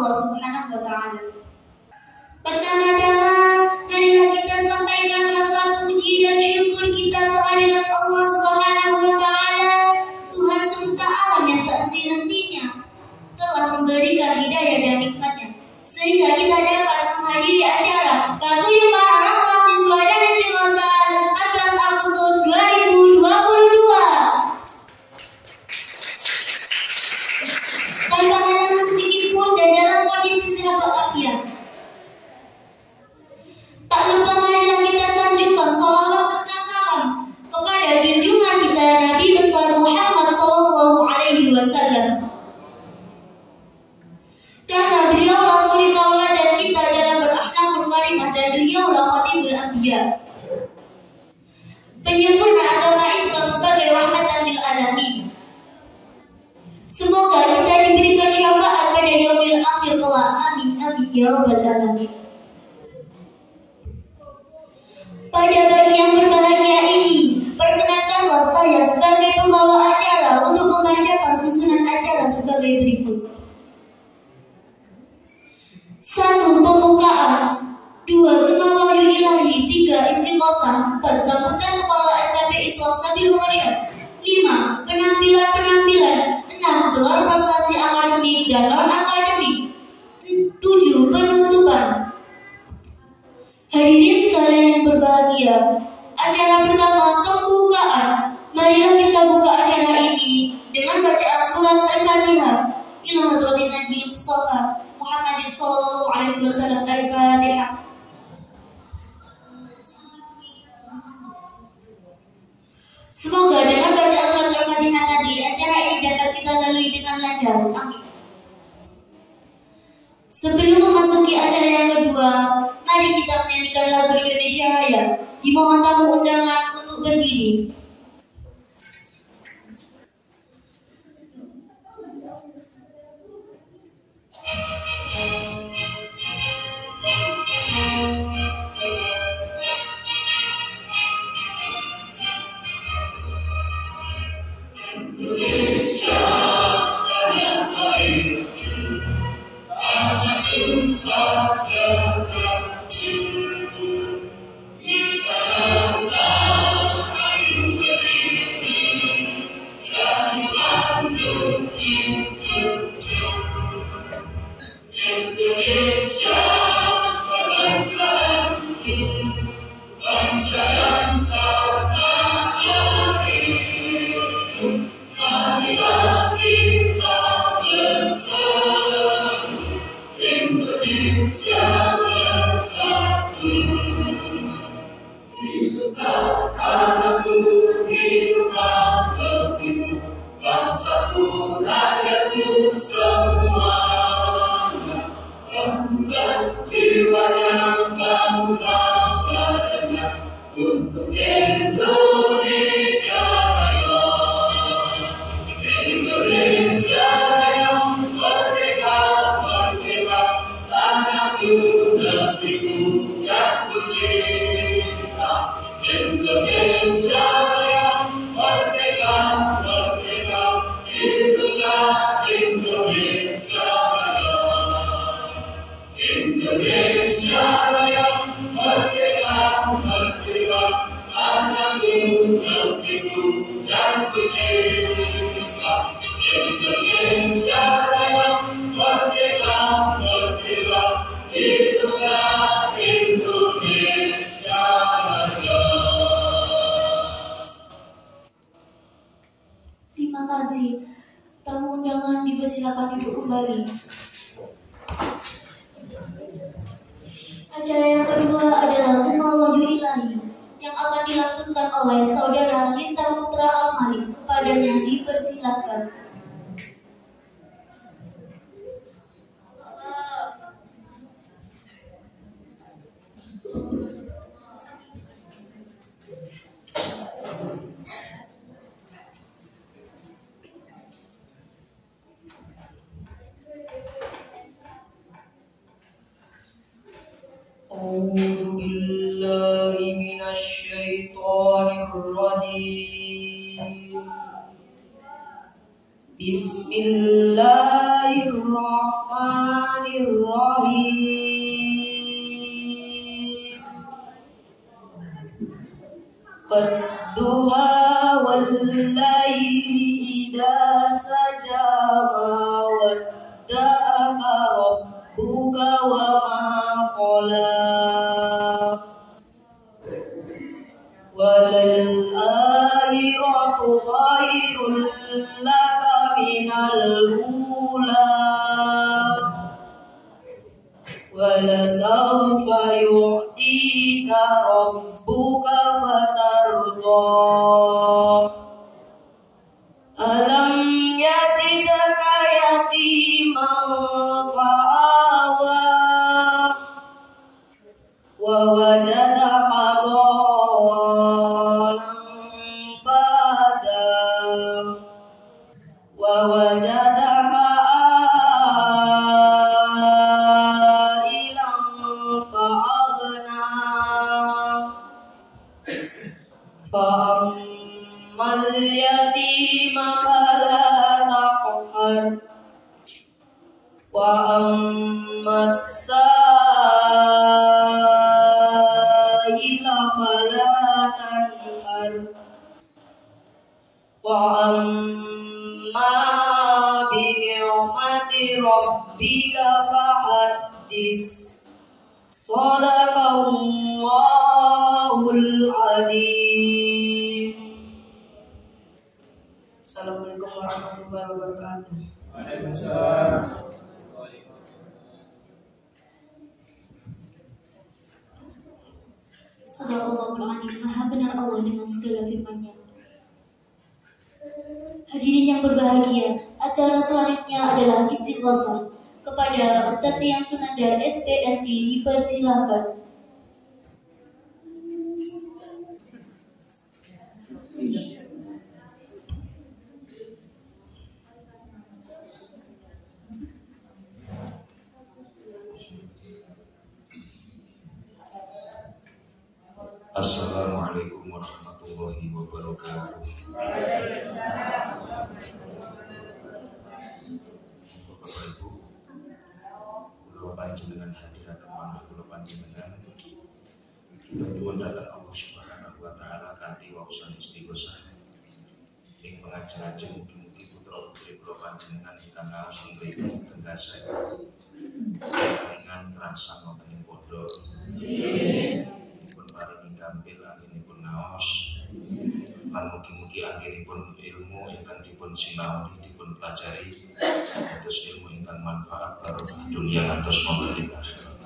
Allah Subhanahu wa Ta'ala. Pertama-tama, marilah kita sampaikan rasa puji dan syukur kita kehadirat Allah Subhanahu wa Ta'ala, Tuhan semesta alam yang tak henti-hentinya telah memberikan hidayah dan nikmatnya, sehingga kita dapat menghadiri acara Paguyuban Orang Kelas Siswa dan Istiqosal 14 Agustus 2022. Tanpa halangan sedikit pun dan dalam kondisi sehat walafiat. Tak lupa marilah kita sanjungkan salawat serta salam kepada junjungan kita Nabi besar Muhammad sallallahu alaihi wasallam. Karena beliaulah suri tauladan kita dalam berakhlakul karimah dan beliaulah khatibul anbiya, penyempurna agama Islam sebagai rahmatan lil alamin. Semoga kita diberikan syafaat pada yaumil akhir kelak. Amin amin ya rabbal alamin. Pada pagi yang berbahagia ini, perkenankanlah saya sebagai pembawa acara untuk membacakan susunan acara sebagai berikut. 1. Pembukaan. 2. Gema Wahyu Ilahi. 3. Istiqosah. 4. Sambutan Kepala SKP Islam Sabilur Rasyad. 5. Penampilan-penampilan. 6. Gelar prestasi akademik dan non-akademik. 7. Penutupan. Hadirin sekalian yang berbahagia, acara pertama pembukaan. Marilah kita buka acara ini dengan bacaan surat Al-Fatihah. Ila hadratin Nabi Mustafa Muhammadin sallallahu alaihi wasallam. Al-Fatihah. Semoga dengan bacaan surat Al-Fatihah tadi, acara ini dapat kita lalui dengan lancar. Amin. Sebelum memasuki acara yang kedua, mari kita menyanyikan lagu Indonesia Raya. Dimohon tamu undangan untuk berdiri. Untuk Indonesia Raya, Indonesia yang merdeka, merdeka, tanahku, negeriku yang kucinta. Indonesia yang merdeka, merdeka, hiduplah Indonesia Raya. Indonesia Raya, merdeka, merdeka, tanahku, negeriku yang kucinta. Indonesia Raya, merdeka, merdeka, hiduplah Indonesia Raya. Terima kasih. Tamu undangan dipersilakan duduk kembali. Acara yang kedua adalah Gema Wahyu Ilahi yang akan dilantunkan oleh Saudara Lita Putra Al-Malik. Kepadanya dipersilakan. أعوذ بالله من الشيطان الرجيم Bismillahirrahmanirrahim. Wadduha wal-laili idza saja ma wadda'aka rabbuka wa ma qala walal akhiratu khairul laka minal ula walasawfa yu'tika rabbuka fatarda alam yajidaka yatiman fa'awa wa wajadaka dhalan fahada wa wajadaka فأما اليتيم فلا تقهر وأما السائل فلا تنهر وأما بنعمة ربك فحدث Sadaqallahul Adzim. Assalamualaikum warahmatullahi wabarakatuh. Waalaikumsalam. Sadaqallahul Adzim. Maha benar Allah dengan segala firman-Nya. Hadirin yang berbahagia, acara selanjutnya adalah istighosah. Kepada Ustadz Rian Sunandar SPSI dipersilakan. Assalamualaikum warahmatullahi wabarakatuh. Bapak Ibu, kula panjenengan hadiraken manah kula panjenengan tentuan datang Allah Subhanahu wa taala kanthi waosan istighosah. Ing pengajian mugi-mugi putra putri kula panjenengan ingkang ngaos mriki tenggase dengan rasa wonten ing pondok. Paring gampil anggenipun naos lan mugi-mugi anggenipun ilmu ingkang dipun sinaoni dipun pelajari dados ilmu ingkang manfaat barokah dunia ngantos wonten ing akhirat.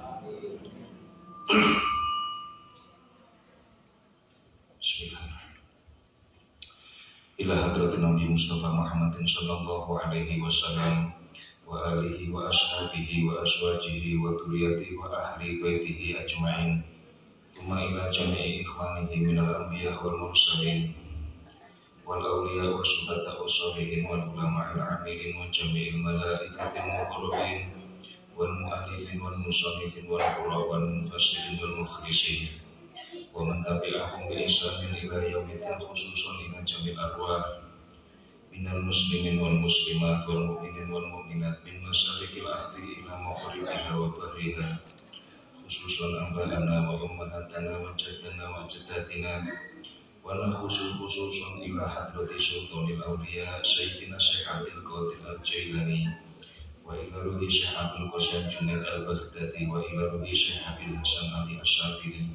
Bismillahirrahmanirrahim. Ila hadratin Nabi Mustafa Muhammadin sallallahu alaihi wasallam wa alihi wa ashabihi wa aswajihi wa dzurriyyatihi wa ahli baitihi ajmain. Thumma ila jami'i ikhwanihi minal anbiya wal mursalin wal awliya wa syuhada wa sholihin wal ulama'il amilin wa jami'il malaikatil muqarrabin wal mu'allifin wal musannifin wal qurra wal mufassirin wal mukhlisin wa man tabi'ahum bi ihsanin ila yaumiddin khususan ila jami'il arwah minal muslimin wal muslimat wal mu'minin wal mu'minat min masyariqil ardi ila maghribiha wa bahriha khususan ambalana wa ummahatana wa jaddana wa jaddatina wa khususan ila hadrati sultanil awliya sayyidina Syekh Abdul Qadir Al-Jailani wa ila ruhi Syekh Abdul Qasim Junaid Al-Baghdadi wa ila ruhi Syekh Abil Hasan Ali Asyadili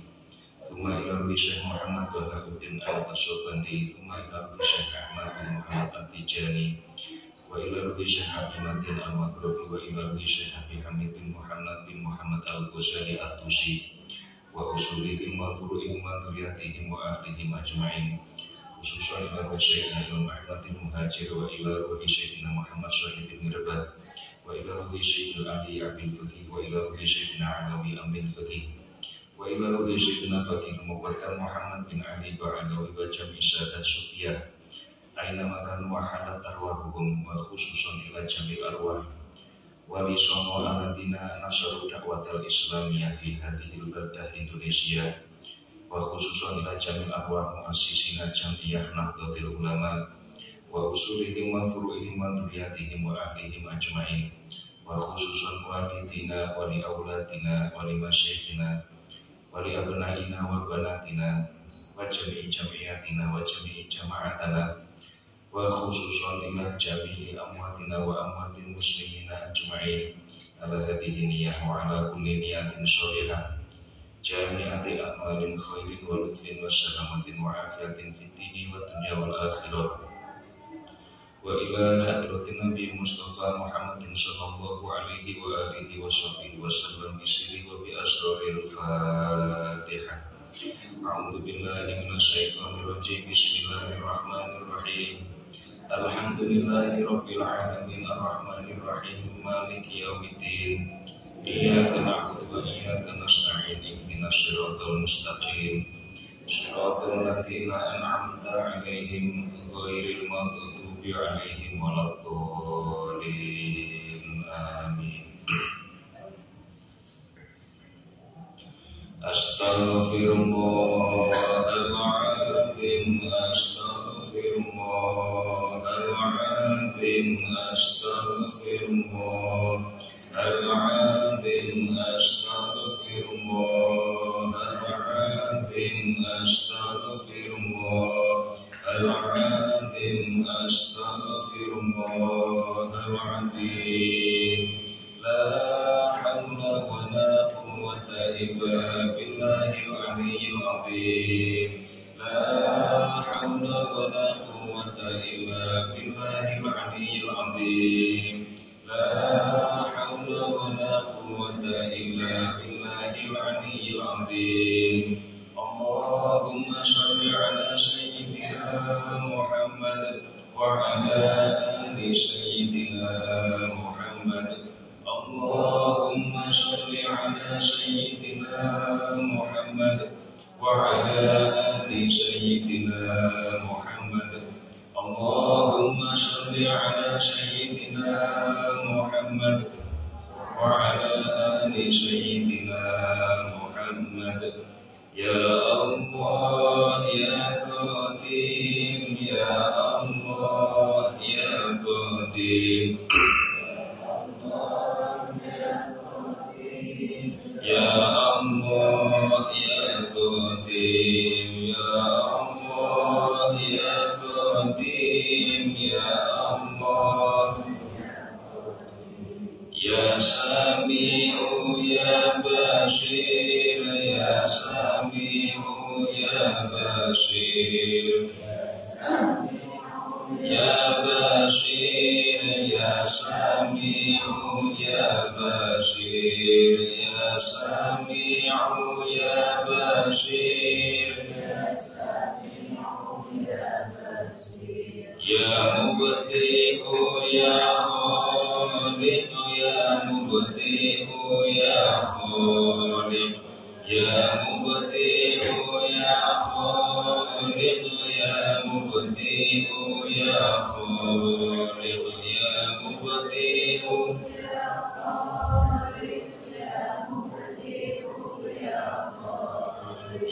thumma ila ruhi Syekh Muhammad Baharuddin Al-Qasobandi thumma ila ruhi Syekh Ahmad bin Muhammad Al-Tijani wa ila ruhi Syekh Abdul Al-Maghribi wa ila ruhi Syekh Abi Hamid bin Muhammad Al-Ghazali At-Tusi wa usulihim wa furu'ihim wa dzurriyyatihim wa ahlihim ajma'in khususan ila ruhi Syekh Imam Ahmad Al-Muhajir wa ila ruhi Sayyidina Muhammad Shahid bin Mirbat wa ila ruhi Sayyidina Ali Abil Faqih wa ila ruhi Sayyidina Alawi Amin Faqih wa ila ruhi Sayyidina Faqih Muqaddam Muhammad bin Ali Ba'alawi wa jami' Sadat Sufiyah aina makan wahadat arwahuhum wa khususan ila jamil arwah wa lisono aladina nasaru dakwatal islamiyah fi hadihil baldah Indonesia wa khususan ila jamil arwah muassisina jamiyah nahdlatul ulama wa usulihim wa furu'ihim wa dzurriyyatihim wa ahlihim ajma'in wa khususan walidina wa li auladina wa li masyayikhina wa li abnaina wa banatina wa jami'i jami'atina wa jami'i jama'atana wa khususan ila jami'i amwatina wa amwatil muslimina ajma'in ala hadhihi niyyah wa ala kulli niyatin sholihah jami'ati a'malin khairin wa lutfin wa salamatin wa afiatin fid dini wa dunya wal akhirah wa ila hadratin Nabi Mustafa Muhammadin sallallahu alaihi wa alihi wa sahbihi wa sallam bisiri wa bi asraril Fatihah. A'udzu billahi minasy syaithanir rajim. Bismillahirrahmanirrahim. Alhamdulillahi rabbil alamin arrahmanir rahim maliki yaumiddin. Iyyaka na'budu wa iyyaka nasta'in ihdinas siratal mustaqim siratal ladzina an'amta 'alaihim ghairil maghdubi 'alaihim waladdallin amin. Astaghfirullahaladzim astaghfirullahaladzim astaghfirullahaladzim astaghfirullahaladzim astaghfirullahaladzim astaghfirullahaladzim la haula wa la quwwata illa billahil aliyyil azim la haula wa la quwwata illa billahil aliyyil azim la haula wa la quwwata illa billahil aliyyil azim. Allahumma shalli ala sayyidina Muhammad wa ala ali sayyidina Muhammad. Allahumma shalli ala sayyidina Muhammad wa ala ali sayyidina Muhammad. Allahumma shalli ala sayyidina Muhammad wa ala ali sayyidina Muhammad. Ya Allah ya Qadim ya Allah ya Qadim ya Allah ya Qadim ya Allah ya Qadim ya Allah ya Sami'u ya Bashir ya Sami'u ya Bashir ya Bashir ya Sami'u ya Bashir ya Sami'u ya Bashir ya Mubdi'u ya Khaliq ya Mubdi'u ya Khaliq ya Mubdi'u ya Khaliq ya Mubdi'u ya Khaliq ya Mubdi'u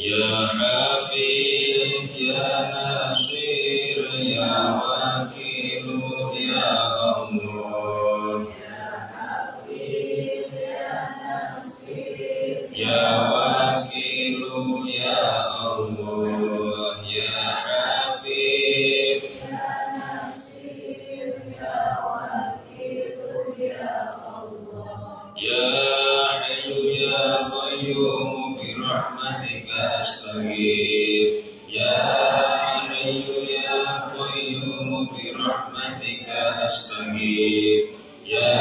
ya Hafid ya Nasir ya Wakil ya Allah ya Wakil ya Allah ya Hafid ya Hayyu ya Qayyum bi rahmatika astaghith ya Hayyu ya Qayyum bi rahmatika astaghith ya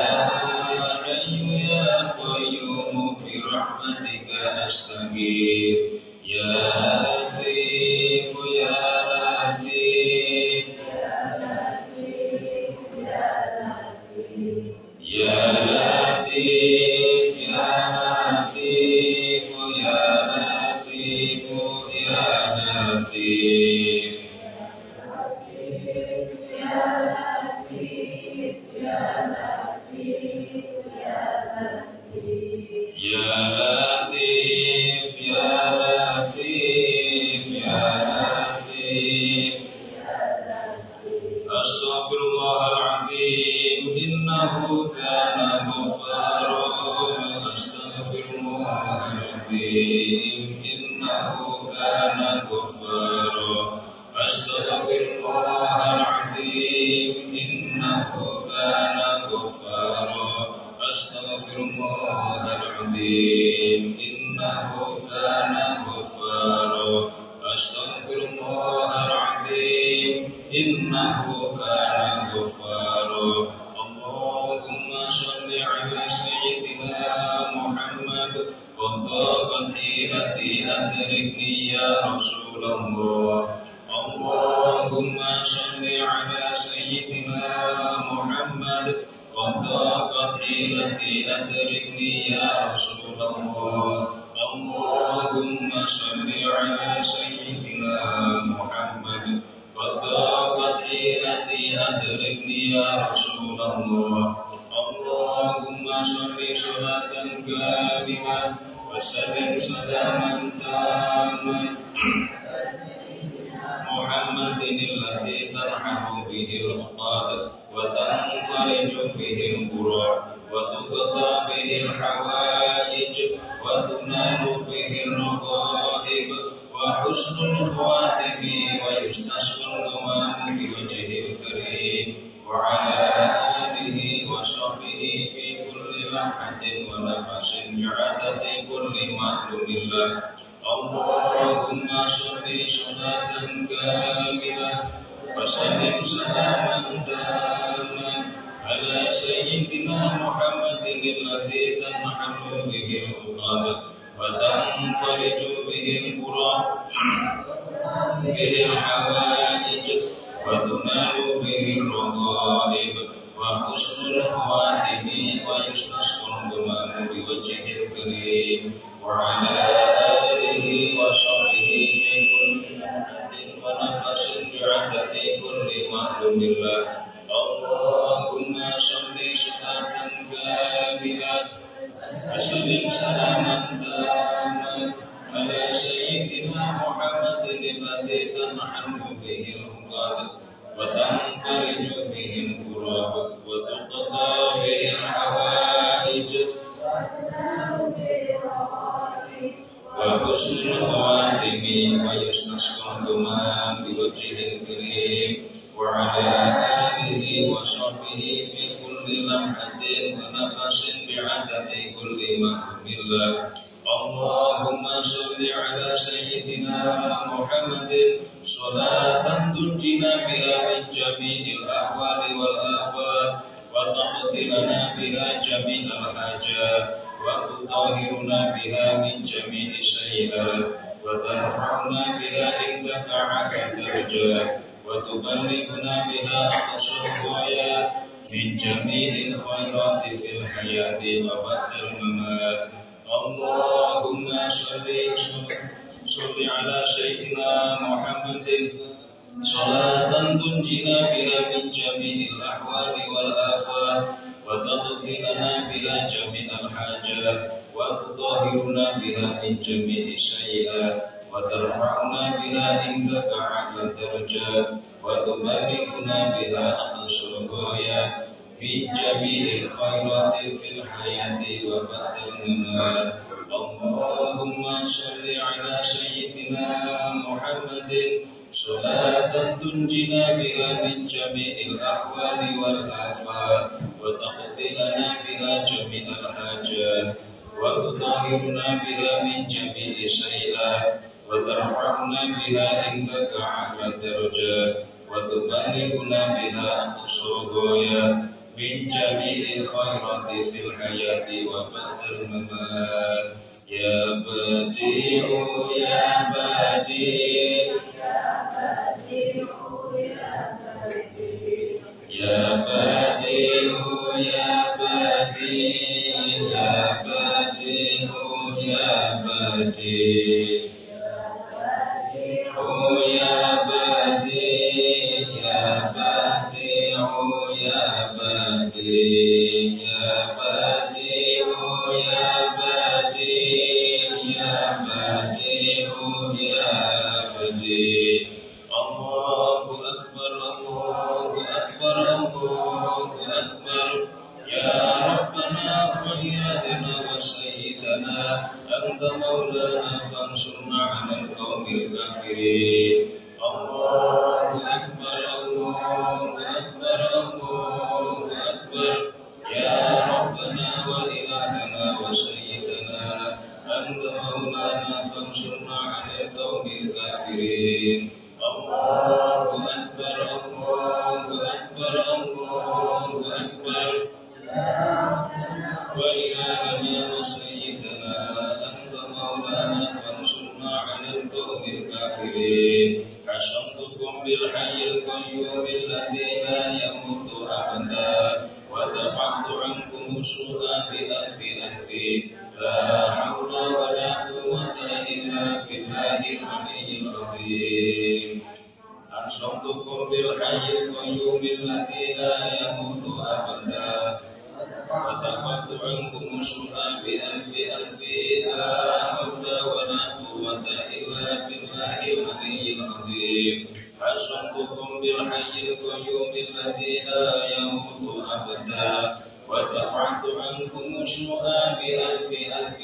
Hayyu ya Qayyum bi rahmatika astaghith ya Latif ya Latif ya Latif ya Latif ya Latif ya Latif ya Latif ya Latif ya Latif إنه كان غفارا أستغفر الله العظيم إنه كان غفارا أستغفر الله العظيم إنه كان غفارا أستغفر الله العظيم إنه كان غفارا أستغفر الله العظيم إنه كان غفارا اللهم صل على سيدنا محمد وضاقت حيلتي أدركني يا رسول الله اللهم صل على سيدنا محمد وضاقت حيلتي أدركني يا رسول الله اللهم صل على سيدنا محمد وضاقت حيلتي أدركني يا رسول الله اللهم صل صلاة كاملة وسلم سلاما تاما محمد الذي ترحم به العقاد وتنفرج به الكرى وتقضى به الحوائج وتنال به الرغائب وحسن الخواتم ويستسقى الغمام بوجهه الكريم وعلى آله وصحبه في كل لمحة ونفس بعدد كل معلوم له اللهم صل صلاة كاملة وسلم سلاما تاما على سيدنا محمد الذي تنحل به العقد وتنفرج به الكرى به الحوائج وتنال به الرغائب وحسن الخواتم ويستسقى الغمام بوجهه الكريم وعلى آله وصحبه في كل لمحة ونفس بعدد كل معلوم له اللهم صل صلاة كاملة وسلم سلاما تاما على سيدنا محمد الذي تنحل به العقد وتنفرج به الكرب وتقضى به الحوائج وحسن الخواتم ويستسقى الغمام بوجهه الكريم وعلى آله وصحبه في كل لمحة ونفس بعدد كل معلوم له اللهم صل على سيدنا محمد صلاة تنجينا بها من جميع الأحوال والآفات وتقضي لنا بها جميع الحاجات وتطهرنا بها من جميع السيئات وترفعنا بها عندك أعلى الدرجات وتبلغنا بها أقصى الغايات من جميع الخيرات في الحياة وبعد الممات اللهم صل على سيدنا محمد صلاة تنجينا بها من جميع الأحوال والآفات وتقضي لنا بها جميع الحاجات وتطهرنا بها من جميع السيئات وترفعنا بها عندك أعلى الدرجات وتبلغنا بها أقصى الغايات من جميع الخيرات في الحياة وبعد الممات اللهم صل على سيدنا محمد صلاة تنجينا بها من جميع الأحوال والآفات وتقضي لنا بها جميع الحاجات وتطهرنا بها من جميع السيئات وترفعنا بها عندك أعلى الدرجات وتبلغنا بها أقصى الغايات من جميع الخيرات في الحياة وبعد الممات يا بديع يا بديع يا بديع يا بديع يا بديع يا بديع يا بديع يا بديع يا بديع يا بديع يا بديع يا بديع يا بديع الله أكبر الله أكبر الله أكبر الكافرين الله أكبر الله أكبر الله أكبر يا ربنا وإلهنا وسيدنا أنت مولانا فانصرنا على القوم الكافرين الله أكبر الله أكبر الله أكبر وإلهنا وسيدنا أنت مولانا فانصرنا على القوم الكافرين حشرتكم بالحي القيوم الذي لا يموت أبدا ودفعت عنكم السوء بألف ألف لا حول ولا قوة إلا بالله العلي العظيم أنصرتكم بالحي القيوم الذي لا يموت أبدا ودفعت عنكم السوء بألف ألف لا حول ولا قوة إلا بالله العلي العظيم حصنتكم بالحي القيوم الذي لا يموت أبدا ودفعت عنكم السوء بألف ألف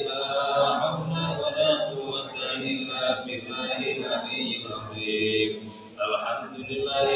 لا حول ولا قوة إلا بالله العلي العظيم الحمد لله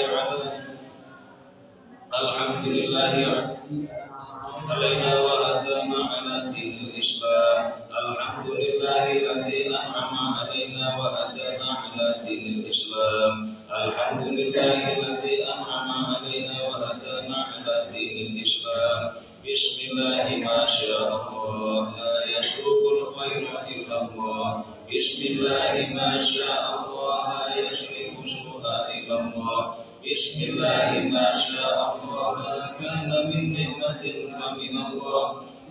علينا وهدانا على دين الإسلام الحمد لله الذي أنعم علينا وهدانا على دين الإسلام الحمد لله الذي أنعم علينا وهدانا على دين الإسلام بسم الله ما شاء الله لا يسوق الخير إلا الله بسم الله ما شاء الله لا يصرف السوء إلا الله بسم الله ما شاء الله ما كان من نعمة فمن الله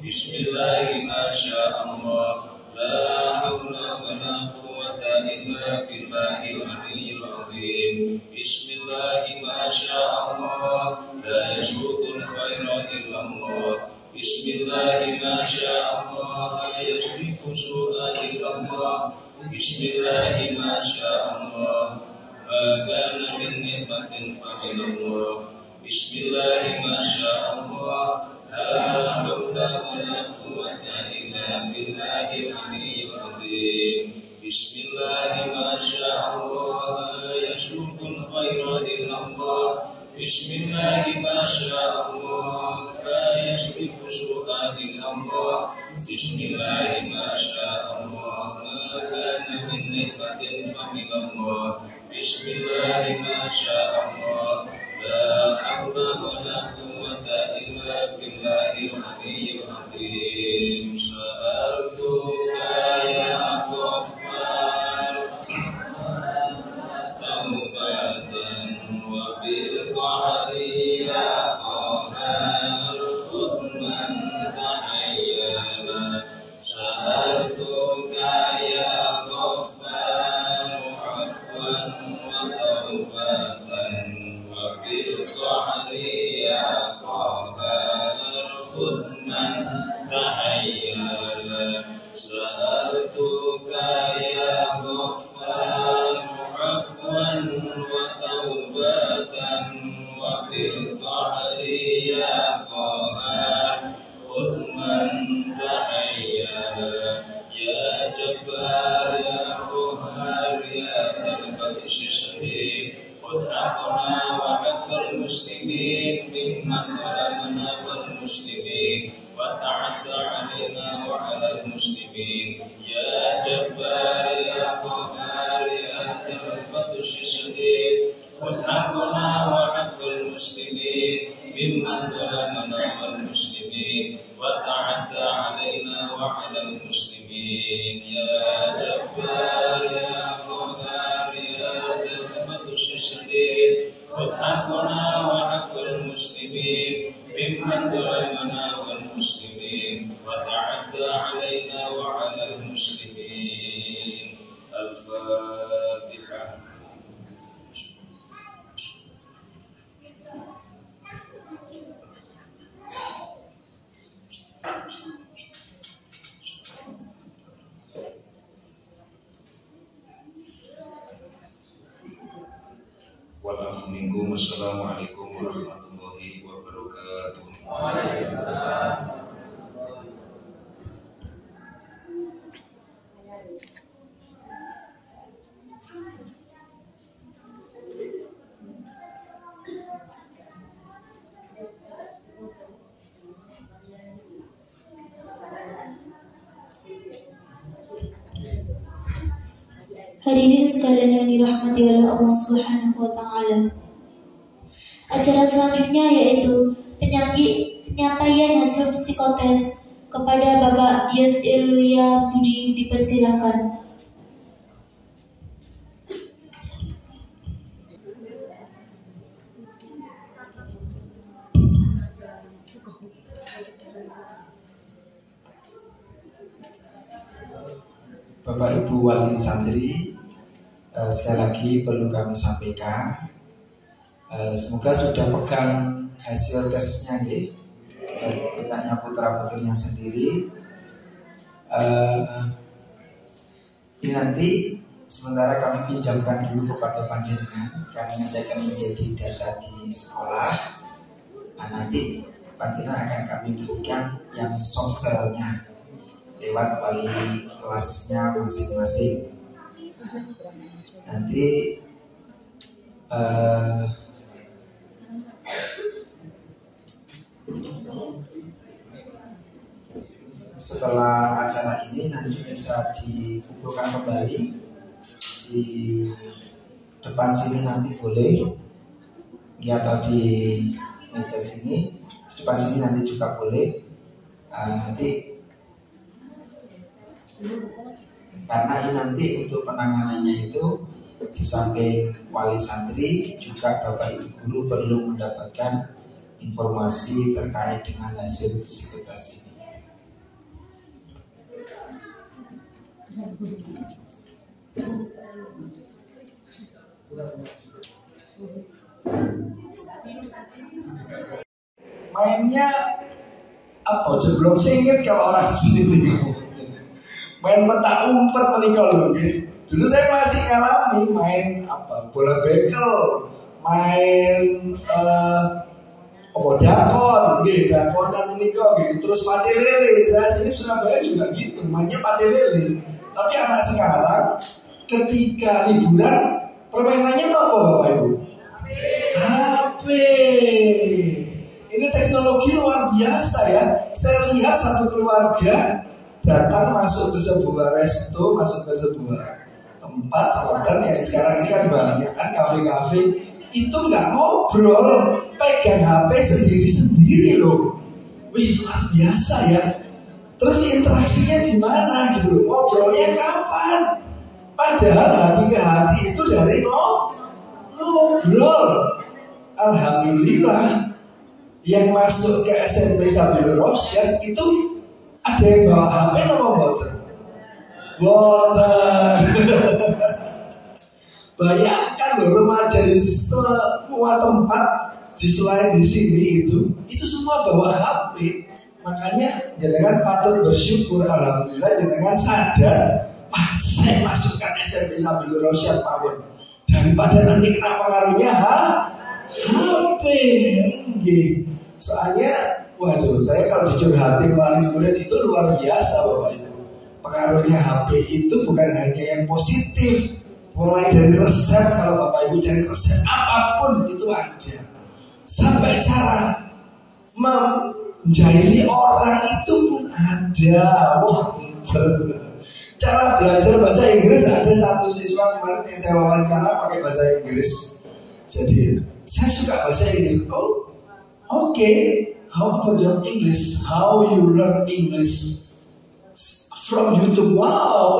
بسم الله ما شاء الله لا حول ولا قوة إلا بالله العلي العظيم بسم الله ما شاء الله لا يسوق الخير إلا الله بسم الله ما شاء الله لا يصرف السوء إلا الله بسم الله ما شاء الله ما كان من نعمة فمن الله بسم الله ما شاء الله لا حول ولا قوة إلا بالله العلي العظيم بسم الله ما شاء الله لا يسوق الخير إلا الله بسم الله ما شاء الله لا يصرف السوء إلا الله بسم الله ما شاء الله ما كان من نعمة فمن الله بسم الله ما شاء الله لا حول ولا قوة إلا بالله العلي العظيم سألتك يا غفار توبة وبالقهر يا قهار خذ من تحيانا سألتك يا غفار عفوا وتوبة وبالقهر يا قهار خذ من تحيانا سألتك يا غفار عفوا وتوبة وبالقهر يا قهار خذ من تحيانا يا جبار يا قهار يا ذا البطش الشديد خذ حقنا وحق المسلمين ممن ظلمنا والمسلمين وتعدى علينا وعلى المسلمين يا جبار يا قهار يا ذا البطش الشديد خذ حقنا وحق المسلمين ممن ظلمنا والمسلمين وتعدى علينا وعلى المسلمين يا جبار يا قهار يا ذا البطش الشديد خذ حقنا وحق المسلمين ممن ظلمنا والمسلمين وتعدى علينا وعلى المسلمين الفاتحة Wa'alafu minkum. Wassalamualaikum warahmatullahi wabarakatuh. Waalaikumsalam. Hadirin sekalian yang dirahmati oleh Allah Subhanahu wa taala. Acara selanjutnya yaitu penyampaian hasil psikotes kepada Bapak Yos Ilya Budi, dipersilakan. Bapak Ibu Wali Santri, sekali lagi perlu kami sampaikan, semoga sudah pegang hasil tesnya ya, dari pihaknya putra putrinya sendiri. Ini nanti sementara kami pinjamkan dulu kepada panjenengan, kami nanti akan menjadi data di sekolah. Nah, nanti panjenengan akan kami berikan yang soft filenya lewat wali kelasnya masing-masing. Nanti setelah acara ini nanti bisa dikumpulkan kembali di depan sini, nanti boleh ya, atau di meja sini, di depan sini nanti juga boleh. Nanti karena ini nanti untuk penanganannya itu di samping wali santri juga Bapak Ibu guru perlu mendapatkan informasi terkait dengan hasil psikotes ini. Mainnya apa? Sebelum singit kalau orang sini main petak umpet menikah loh. Dulu saya masih ngalami main apa, bola bekel, main dakon, dakonan menikah gitu. Terus pati lele. Saya sini Surabaya juga gitu, mainnya pati lele. Tapi anak sekarang ketika liburan permainannya apa Bapak Ibu? HP. Ini teknologi luar biasa ya. Saya lihat satu keluarga datang masuk ke sebuah resto, masuk ke sebuah tempat modern yang sekarang ini kan banyak kan kafe-kafe, itu nggak ngobrol, pegang HP sendiri-sendiri loh. Wih, luar biasa ya. Terus interaksinya di mana gitu, ngobrolnya kapan? Padahal hati ke hati itu dari ngobrol. Alhamdulillah yang masuk ke SMP Sabil Rosyad itu ada yang bawa HP nama boten. Bayangkan loh, remaja di semua tempat di selain di sini itu semua bawa HP. Makanya jenengan patut bersyukur, alhamdulillah jenengan sadar, saya masukkan SMP Sabil Rosyad pawon daripada nanti kena pengaruhnya HP. Soalnya waduh, saya kalau dicurhatin wali murid itu luar biasa Bapak Ibu. Pengaruhnya HP itu bukan hanya yang positif. Mulai dari resep, kalau Bapak Ibu cari resep apapun itu ada. Sampai cara menjahili orang itu pun ada. Wah, cara belajar bahasa Inggris, ada satu siswa kemarin yang saya wawancara pakai bahasa Inggris. Jadi saya suka bahasa Inggris. Oh, oke. How about your English? How you learn English? From YouTube. Wow,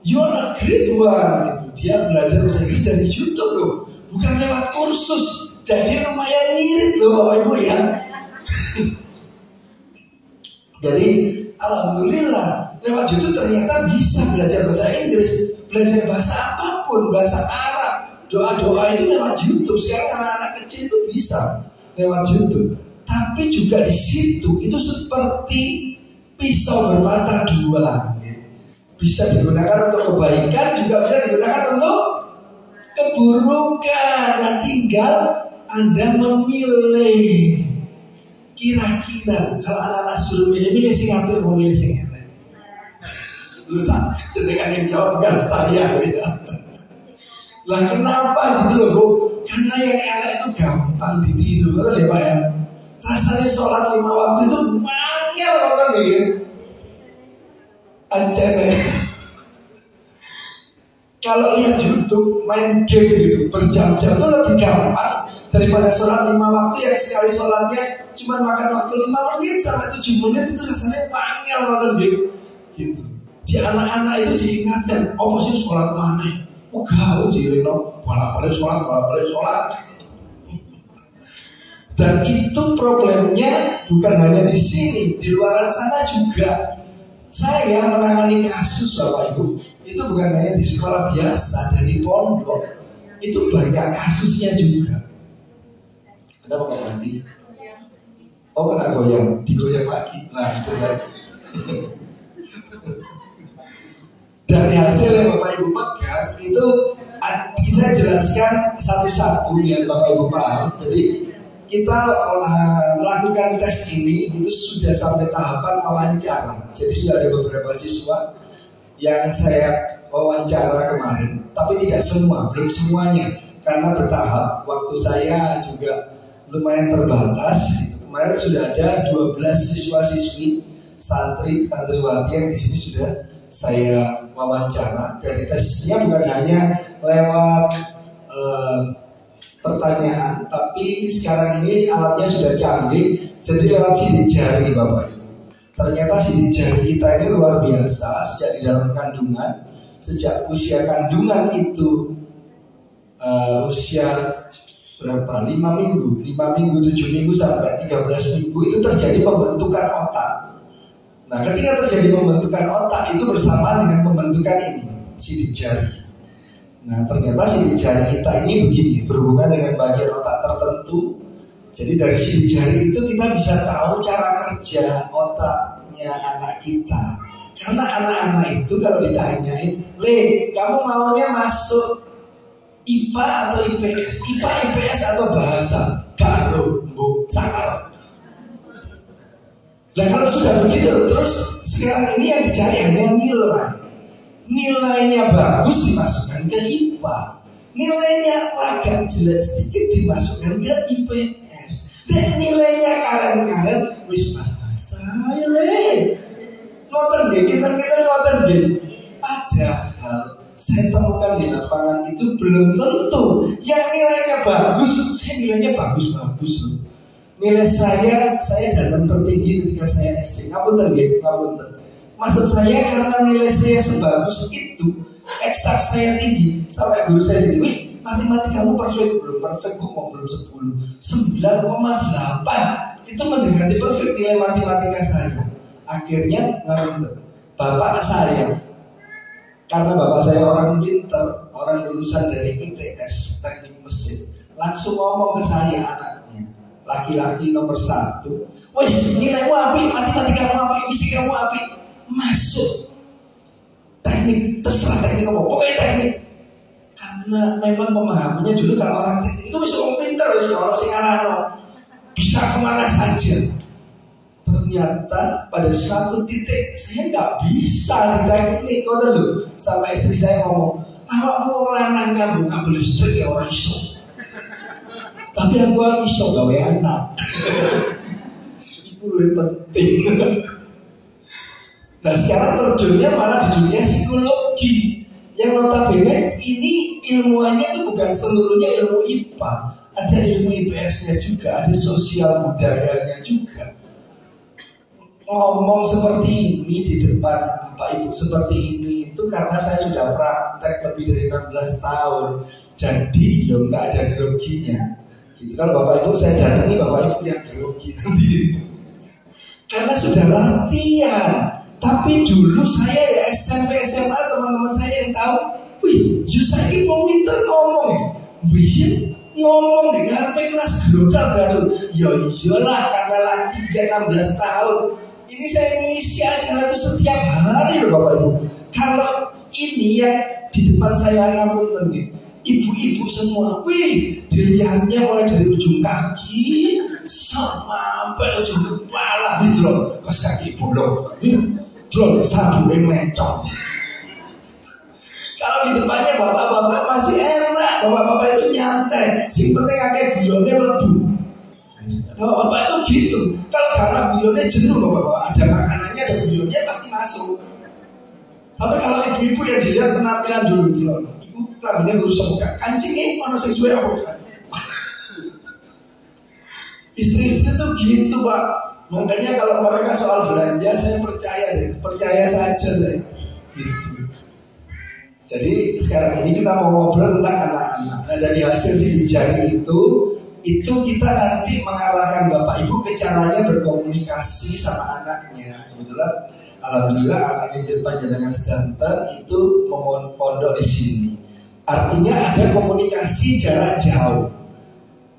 you're a great one. Itu dia belajar bahasa Inggris dari YouTube loh, bukan lewat kursus. Jadi lumayan mirip loh Ibu ya. Jadi alhamdulillah lewat YouTube ternyata bisa belajar bahasa Inggris, belajar bahasa apapun, bahasa Arab, doa-doa itu lewat YouTube. Sekarang anak-anak kecil itu bisa lewat YouTube. Tapi juga di situ itu seperti pisau bermata dua. Bisa digunakan untuk kebaikan, juga bisa digunakan untuk keburukan. Dan tinggal Anda memilih. Kira-kira kalau anak-anak suruh milih sing apik, mau milih sing elek. Lusa, dengan yang jawab bukan saya. Lah kenapa gitu loh Bu? Karena yang elek itu gampang ditiru, betul ya Pak ya? Rasanya sholat 5 waktu itu mangel kan gitu. Anjane. Kalau lihat YouTube, main game gitu, berjam-jam itu lebih gampang daripada sholat 5 waktu yang sekali sholatnya cuma makan waktu 5 menit sampai 7 menit itu rasanya panggil nonton game. Gitu. Di anak-anak itu diingatkan, apa sih sholat mana? Oh gak, direno, bolak-balik sholat. Dan itu problemnya bukan hanya di sini, di luar sana juga. Saya menangani kasus Bapak Ibu, itu bukan hanya di sekolah biasa, dari pondok, itu banyak kasusnya juga. Kenapa nggak mati? Oh kena goyang, digoyang lagi. Nah itu kan. Dari hasil yang Bapak Ibu pegang itu kita jelaskan satu-satu biar Bapak Ibu paham. Jadi kita melakukan tes ini itu sudah sampai tahapan wawancara. Jadi sudah ada beberapa siswa yang saya wawancara kemarin, tapi tidak semua, belum semuanya, karena bertahap. Waktu saya juga lumayan terbatas. Kemarin sudah ada 12 siswa-siswi santriwati yang di sini sudah saya wawancara. Dari tesnya bukan hanya lewat pertanyaan, tapi sekarang ini alatnya sudah canggih, jadi lewat sidik jari Bapak Ibu. Ternyata sidik jari kita ini luar biasa sejak di dalam kandungan, sejak usia kandungan itu usia berapa? 5 minggu, 7 minggu sampai 13 minggu itu terjadi pembentukan otak. Nah, ketika terjadi pembentukan otak itu bersamaan dengan pembentukan ini, sidik jari. Nah, ternyata sidik jari kita ini begini, berhubungan dengan bagian otak tertentu. Jadi dari sidik jari itu kita bisa tahu cara kerja otaknya anak kita. Karena anak-anak itu kalau ditanyain, Le, kamu maunya masuk IPA atau IPS? IPA, IPS atau bahasa? Karo, bu, cakar. Nah kalau sudah begitu, terus sekarang ini yang dicari hanya nilai. Nilainya bagus dimasukkan ke IPA, nilainya agak jelek sedikit dimasukkan ke IPS, dan nilainya karen wis bahasa ya le ngoten nggih, kita ngoten nggih. Padahal saya temukan di lapangan itu belum tentu yang nilainya bagus, saya nilainya bagus loh. Nilai saya dalam tertinggi ketika saya SD. Ngapunten nggih, ngapunten. Maksud saya karena nilai saya sebagus itu, eksak saya tinggi, sampai guru saya bilang, wih, matematikamu perfect, belum perfect kok, belum 10, 9,8 itu mendekati perfect nilai matematika saya. Akhirnya bapak saya, karena bapak saya orang pintar, orang lulusan dari ITS teknik mesin, langsung ngomong ke saya anaknya, laki-laki nomor 1, wis nilaimu api, matematikamu api, fisikamu api, masuk teknik, terserah teknik apa, pokoknya teknik. Karena memang pemahamannya dulu kalau orang teknik itu wis orang pintar, wis orang sing arano bisa kemana saja. Ternyata pada suatu titik saya nggak bisa di teknik, kok dulu sampai istri saya ngomong, awakmu wong lanang nyambung kabel listrik ya orang iso, tapi aku iso gawe anak. Itu lebih penting. Nah sekarang terjunnya malah di dunia psikologi, yang notabene ini ilmuannya itu bukan seluruhnya ilmu IPA, ada ilmu IPS-nya juga, ada sosial budayanya juga. Ngomong seperti ini di depan Bapak Ibu seperti ini itu karena saya sudah praktek lebih dari 16 tahun, jadi ya nggak ada groginya. Gitu kalau Bapak Ibu saya datangi, Bapak Ibu yang grogi nanti, karena sudah latihan. Tapi dulu saya ya SMP SMA teman-teman saya yang tahu, wih, saya ini pinter ngomong ya, wih, ngomong deh, ngarepe kelas glodal. Ya iyalah karena latihan 16 tahun. Ini saya ngisi acara itu setiap hari loh Bapak Ibu. Kalau ini yang di depan saya ngapunten nih, ibu-ibu semua, wih, dilihatnya mulai dari ujung kaki sampai ujung kepala, gitu, pas kaki bolong. Drone sabune mencong. Kalau di depannya bapak-bapak masih enak, bapak-bapak itu nyantai. Sing penting akeh guyone mlebu. Bapak-bapak itu gitu. Kalau karena guyone jenuh bapak-bapak, ada makanannya, ada guyonnya pasti masuk. Tapi kalau ibu-ibu yang dilihat penampilan dulu itu, ibu kelaminnya lurus semuka, kancingnya mana sesuai apa? Istri-istri tuh gitu Pak. Makanya kalau mereka soal belanja, saya percaya saja saya. Gitu. Jadi sekarang ini kita mau ngobrol tentang anak-anak. Nah dari hasil sidik jari itu kita nanti mengarahkan Bapak Ibu ke caranya berkomunikasi sama anaknya. Kebetulan alhamdulillah anaknya panjenengan sedanten itu pondok di sini. Artinya ada komunikasi jarak jauh,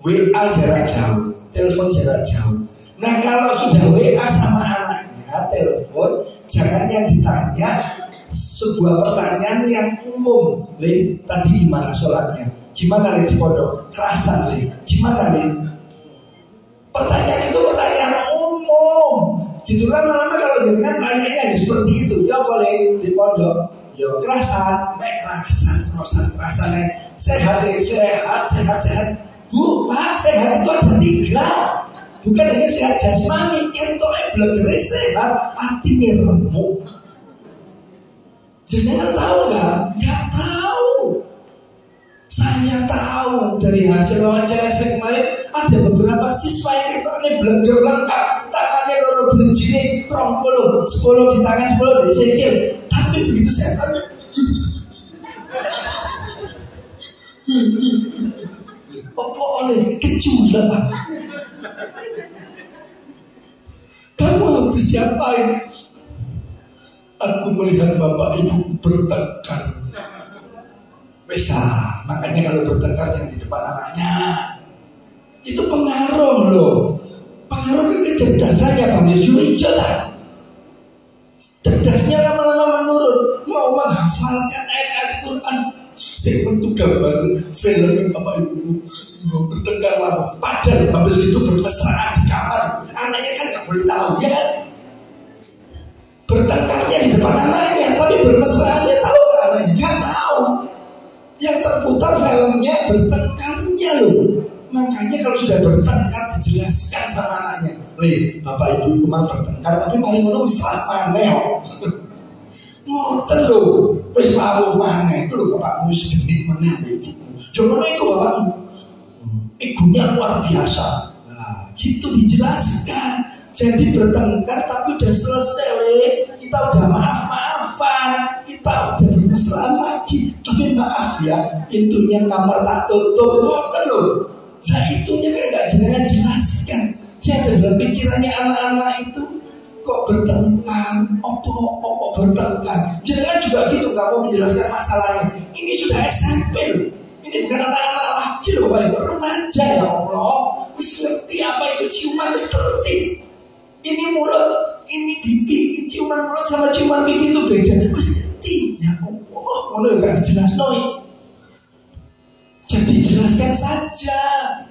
WA jarak jauh, telepon jarak jauh. Nah kalau sudah WA sama anaknya, telepon, jangan yang ditanya sebuah pertanyaan yang umum. Le, tadi gimana sholatnya? Gimana Le di pondok? Kerasan Le, gimana Le? Pertanyaan itu pertanyaan umum. Gitu kan lama-lama kalau gitu kan tanyanya seperti itu. Ya boleh di pondok. Ya kerasan, kerasan sehat. Bu, Pak, sehat itu ada 3. Bukan hanya sehat jasmani, itu belum sehat, hatinya remuk. Jangan tahu nggak? Nggak tahu. Saya tahu dari hasil wawancara saya kemarin ada beberapa siswa yang ini belum lengkap, tangannya loro berjini, 10 di tangan 10 di sikil. Tapi begitu saya tanya, apa oleh kejulan? Kamu habis siapain? Aku melihat bapak ibu bertengkar. Bisa, makanya kalau bertengkar yang di depan anaknya itu pengaruh loh. Pengaruh ke kecerdasannya Bang Yusuf lah. Cerdasnya lama-lama menurun. Mau menghafalkan ayat-ayat Quran, saya bentuk gambar film yang bapak ibu mau bertengkar lama. Padahal habis itu bermesraan di kamar. Anaknya kan nggak boleh tahu ya kan? Bertengkarnya di depan anaknya, tapi bermesraannya tahu nggak anaknya? Nggak tahu. Yang terputar filmnya bertengkarnya loh. Makanya kalau sudah bertengkar dijelaskan sama anaknya. Le, bapak ibu kemarin bertengkar, tapi paling ngono mesra maneh. Ngoten lho, wis pawuh maneh itu lho bapakmu wis genit meneh itu. Jomono iku bapakmu. Igunya luar biasa. Nah, gitu dijelaskan. Jadi bertengkar tapi udah selesai Le. Kita udah maaf-maafan, kita udah bermesraan lagi. Tapi maaf ya, pintunya kamar tak tutup. Ngoten lho. Nah itunya kan gak jenengan jelaskan. Ya dalam pikirannya anak-anak itu kok bertengkar, opo bertengkar. Jangan juga gitu kamu menjelaskan masalahnya. Ini sudah SMP loh. Ini bukan anak-anak lagi loh, Bapak Ibu, remaja ya Allah. Wis ngerti apa itu ciuman, wis tertib. Ini mulut, ini pipi, ciuman mulut sama ciuman pipi itu beda. Wis ngerti ya Allah. Ngono gak dijelaskan. Jadi jelaskan saja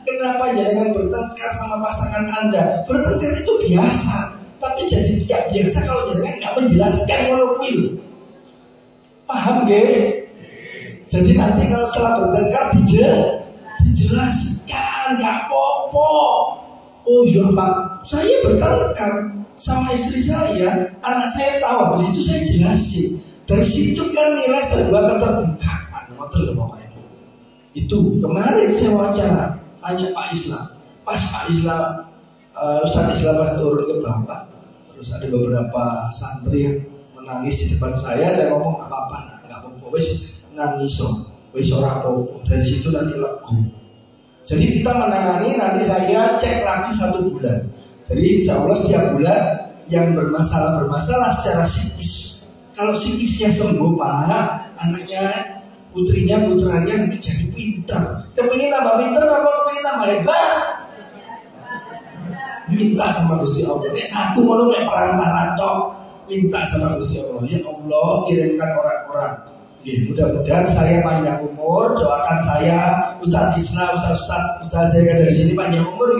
kenapa jangan bertengkar sama pasangan Anda. Bertengkar itu biasa. Tapi jadi tidak biasa kalau jangan nggak menjelaskan monopil. Paham gak? Jadi nanti kalau setelah bertengkar dijelaskan, nggak popo. Oh iya Pak, saya bertengkar sama istri saya, anak saya tahu, habis itu saya jelasin. Dari situ kan nilai sebuah keterbukaan. Betul Bapak Ibu. Itu kemarin saya wawancara, tanya Pak Islam. Pas Pak Islam, Ustadz Islam pas turun ke bawah, terus ada beberapa santri yang menangis di depan saya ngomong nggak apa-apa, nggak apa-apa, wes nangis wes ora apa-apa. Dari situ nanti lego. Jadi kita menangani, nanti saya cek lagi 1 bulan. Jadi insya Allah setiap bulan yang bermasalah secara psikis. Kalau psikisnya sembuh Pak, anaknya, putranya nanti jadi pintar. Kepingin tambah pintar, apa kepingin tambah hebat? Minta sama Gusti Allah. Nek satu ngono nek perantara tok, minta sama Gusti Allah. Ya Allah, kirimkan orang-orang. Mudah-mudahan saya panjang umur. Doakan saya, Ustadz Islam, Ustadz saya dari sini panjang umur,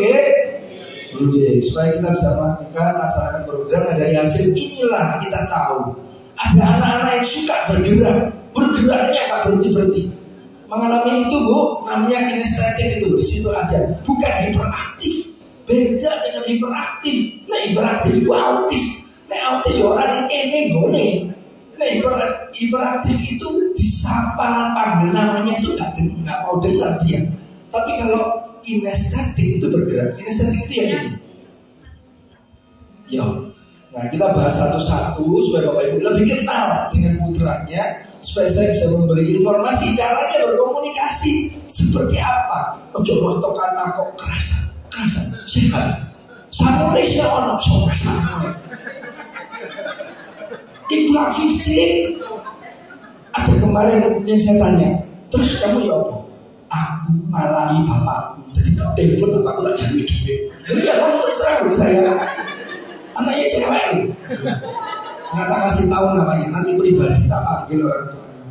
supaya kita bisa melaksanakan program. Nah, dari hasil inilah kita tahu ada anak-anak yang suka bergeraknya nggak berhenti. Mengalami itu Bu, namanya kinestetik itu di situ ada. Bukan hiperaktif, beda dengan hiperaktif. Nah hiperaktif itu autis. Nah autis orang yang ini gone. Nah, hiperaktif itu disapa, panggil namanya itu nggak mau dengar dia. Tapi kalau kinestetik itu bergerak. Kinestetik itu yang ini. Ya. Nah, kita bahas satu-satu supaya Bapak Ibu lebih kenal dengan putranya, supaya saya bisa memberi informasi caranya berkomunikasi seperti apa. Coba untuk kata kok kerasan, sehat. Sama Indonesia ono sampai sama. Ibu fisik. Ada kemarin yang saya tanya, terus kamu ya apa? Aku malami bapakku. Jadi telepon bapakku tak jadi duit. Jadi ya kamu terus terang saya. Anaknya cewek. Nggak tak kasih tahu namanya. Nanti pribadi tak panggil orang tuanya.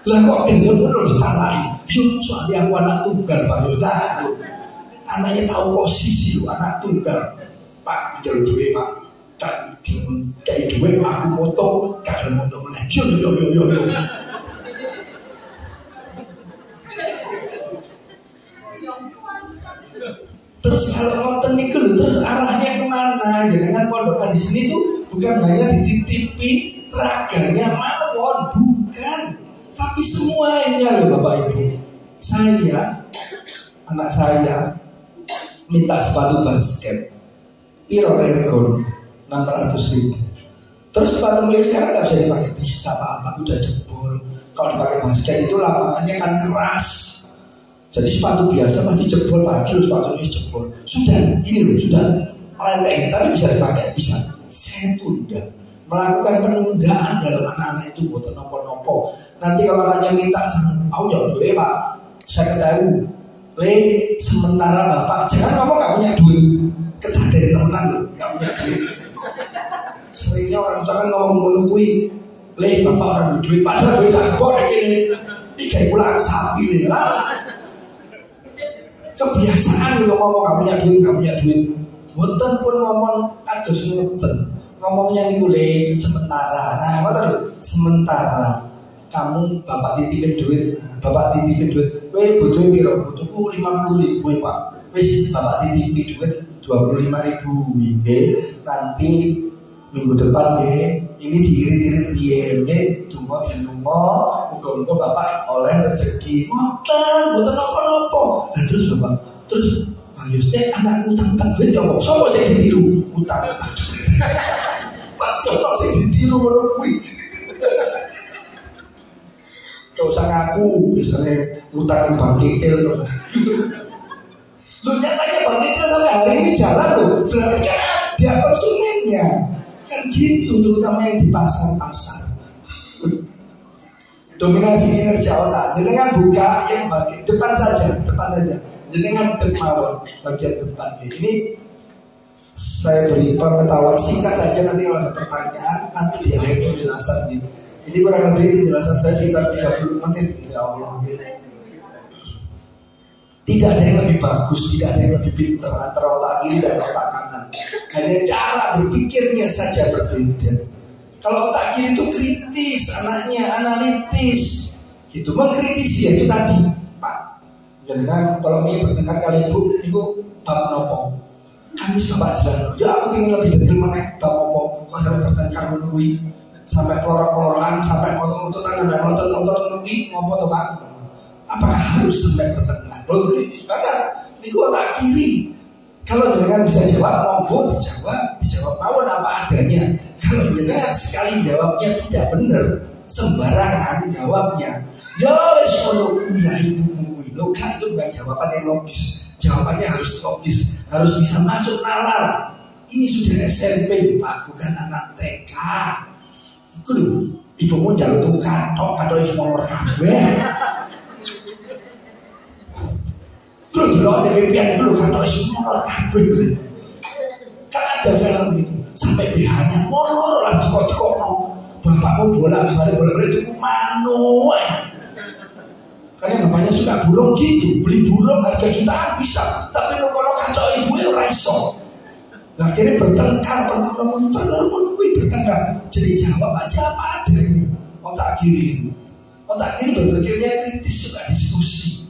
Lah kok telepon terus dipalain? Soalnya aku anak tunggal baru tahu. Anaknya tahu posisi lu anak tunggal. Pak jual duit pak. Kan kayak duit aku moto, kadang moto mana? Yo. Terus kalau nonton itu terus arahnya kemana? Jangan pondokan di sini tuh bukan hanya dititipi raganya mawon, bukan, tapi semuanya loh Bapak Ibu. Anak saya minta sepatu basket, piro rego 600.000. Terus sepatu milik sekarang nggak bisa dipakai, bisa Pak, tapi udah jebol. Kalau dipakai basket itu lapangannya kan keras. Jadi sepatu biasa masih jebol, apalagi lo sepatu ini jebol. Sudah, ini loh, sudah lantai, tapi bisa dipakai, bisa. Saya tunda, melakukan penundaan dalam anak-anak itu buat nopo-nopo. Nanti kalau anaknya minta, aku jauh dulu Pak, saya ketahui. Sementara Bapak, jangan ngomong gak punya duit. Ketah dari temenan loh, gak punya duit. Seringnya orang tua kan ngomong menunggui, Bapak orang duit, padahal duit cakbok kayak gini. Ini kayak pulang sapi lah. Kebiasaan kalau ngomong gak punya duit. Wonten pun ngomong atus ngoten. Ngomongnya niku le sementara. Nah, ngoten sementara. Kamu Bapak titipin duit. Kowe bojoe piro? Bojoku 50.000 Pak. Wis Bapak titipi duit 25.000 nggih. Nanti minggu depan nggih. Ini diirit-irit riyen nggih. Donga muga-muga Bapak oleh rezeki. Mboten apa-apa. Lah terus Bapak, terus Pak Yusne anak utang duit ya apa? Sopo sing ditiru? Utang. Pasti ono sing ditiru ngono kuwi. Gak usah ngaku, biasanya utang di bank detail. Lu nyatanya bank detail sampai hari ini jalan tuh, berarti kan ada konsumennya. Kan gitu, terutama yang di pasar-pasar. Dominasi kinerja otak. Jenengan buka yang bagian depan saja. Jenengan dermawan bagian depan. Ini saya beri pengetahuan singkat saja, nanti kalau ada pertanyaan nanti di akhir penjelasan ini. Ini kurang lebih penjelasan saya sekitar 30 menit insya Allah. Tidak ada yang lebih bagus, tidak ada yang lebih pintar antara otak kiri dan otak kanan. Hanya cara berpikirnya saja berbeda. Kalau otak kiri itu kritis, anaknya analitis, gitu, mengkritisi itu tadi, Pak. Jangan kalau ini bertengkar kali ibu, itu bab nopo. Kami Bapak jelas, ya aku ingin lebih detail meneh bab nopo. Kok sampai bertengkar menunggu, sampai pelorok-pelorokan, sampai motot-mototan, sampai motot-motot menunggu, ngopo tuh Pak? Apakah harus sampai bertengkar? Belum kritis banget. Ini otak kiri. Kalau jenengan bisa jawab, monggo dijawab mawon apa adanya. Kalau jenengan sekali jawabnya tidak benar, sembarangan jawabnya, ya wis ono kuwi ibumu. Logika itu bukan jawaban yang logis. Jawabannya harus logis, harus bisa masuk nalar. Ini sudah SMP Pak, bukan anak TK. Itu loh, ibumu jaluk katok ibu molor kabeh. Terus dulu ada BPN dulu kata semua kabel. Kan ada film itu sampai BH-nya molor lah cekok-cekok. Bapakmu bolak-balik itu mano. Karena bapaknya suka burung gitu, beli burung harga jutaan bisa, tapi lo kalau kata ibunya raiso. Nah akhirnya bertengkar bertengkar. Jadi jawab aja apa adanya. Otak kiri berpikirnya kritis, suka diskusi.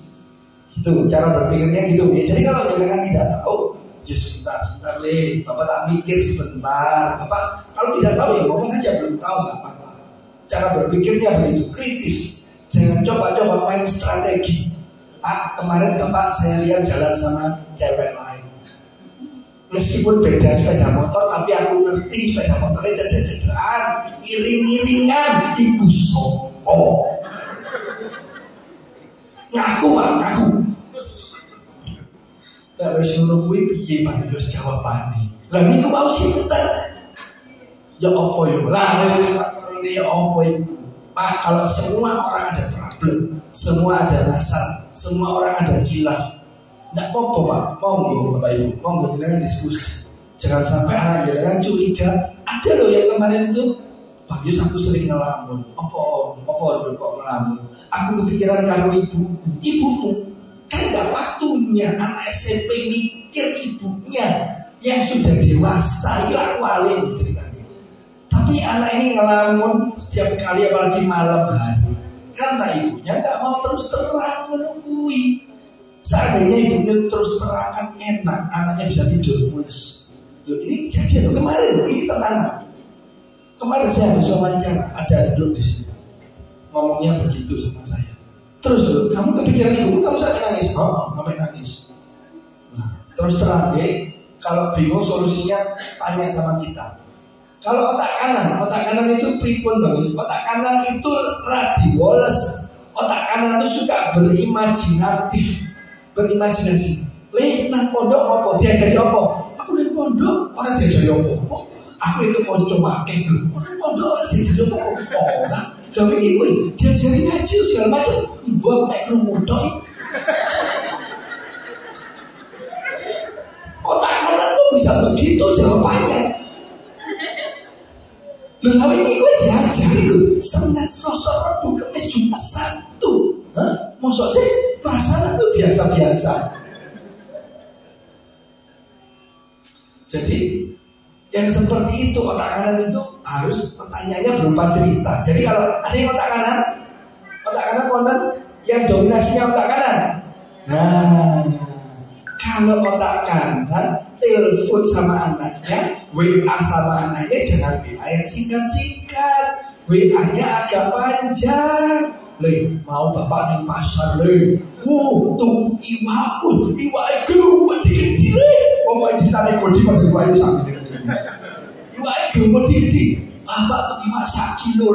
Itu cara berpikirnya gitu ya. Jadi kalau jenengan tidak tahu, ya sebentar Bapak tak mikir sebentar. Bapak Kalau tidak tahu ya ngomong saja, belum tahu nggak apa-apa. Cara berpikirnya begitu kritis. Jangan coba-coba main strategi. Pak, kemarin Bapak saya lihat jalan sama cewek lain. Meskipun beda sepeda motor, tapi aku ngerti sepeda motornya cedera-cederaan, iring-iringan, iku sopo. Ngaku Pak, ngaku. Terus ngono kuwi piye Pak wis jawabane. Lah niku mau sinten? Ya apa ya? Lah ini ya apa itu? Pak, kalau semua orang ada problem, semua ada masalah, semua orang ada khilaf, tidak apa-apa Pak, monggo Bapak Ibu, monggo jangan diskusi. Jangan sampai anak jangan curiga. Ada loh yang kemarin tuh, Pak Yus aku sering ngelamun. Apa kok ngelamun? Aku kepikiran kalau ibumu kan gak waktunya anak SMP mikir ibunya yang sudah dewasa. Ini aku alim ceritanya. Tapi anak ini ngelamun setiap kali apalagi malam hari karena ibunya gak mau terus terang menunggui. Seandainya ibunya terus terang kan enak, anaknya bisa tidur pulas. Loh, ini kejadian loh kemarin, ini tenanan. Kemarin saya habis wawancara, ada duduk di sini, ngomongnya begitu sama saya. Terus loh, kamu kepikiran ibu, kamu sakit nangis? Oh, sampai nangis. Nah, terus terang kalau bingung solusinya tanya sama kita. Kalau otak kanan itu pripun bagus. Otak kanan itu Radi Wallace. Otak kanan itu suka berimajinasi. Nang pondok apa? Diajari apa? Aku nang pondok orang diajari apa? Aku itu pondok makai lho. Orang pondok orang diajari apa? Orang. Tapi itu diajari ngaji segala macam. Mbok mek krungu tok. Otak kanan tuh bisa begitu jawabannya. Loh, tapi ini gue diajari loh. Senin, Selasa, Rabu, Kamis, Jumat, Sabtu. Maksud sih perasaan itu biasa-biasa. Jadi yang seperti itu otak kanan itu harus pertanyaannya berupa cerita. Jadi kalau ada yang otak kanan konten yang dominasinya otak kanan. Nah, kalau otak kanan telepon sama anaknya, WA sama anaknya jangan WA yang singkat-singkat, WA-nya agak panjang. Mau bapak nang pasar tuku iwak, iwak gede-gede pokoknya ceritanya kodi pada iwak itu sakit iwak gede-gede bapak tuku iwak 1 kilo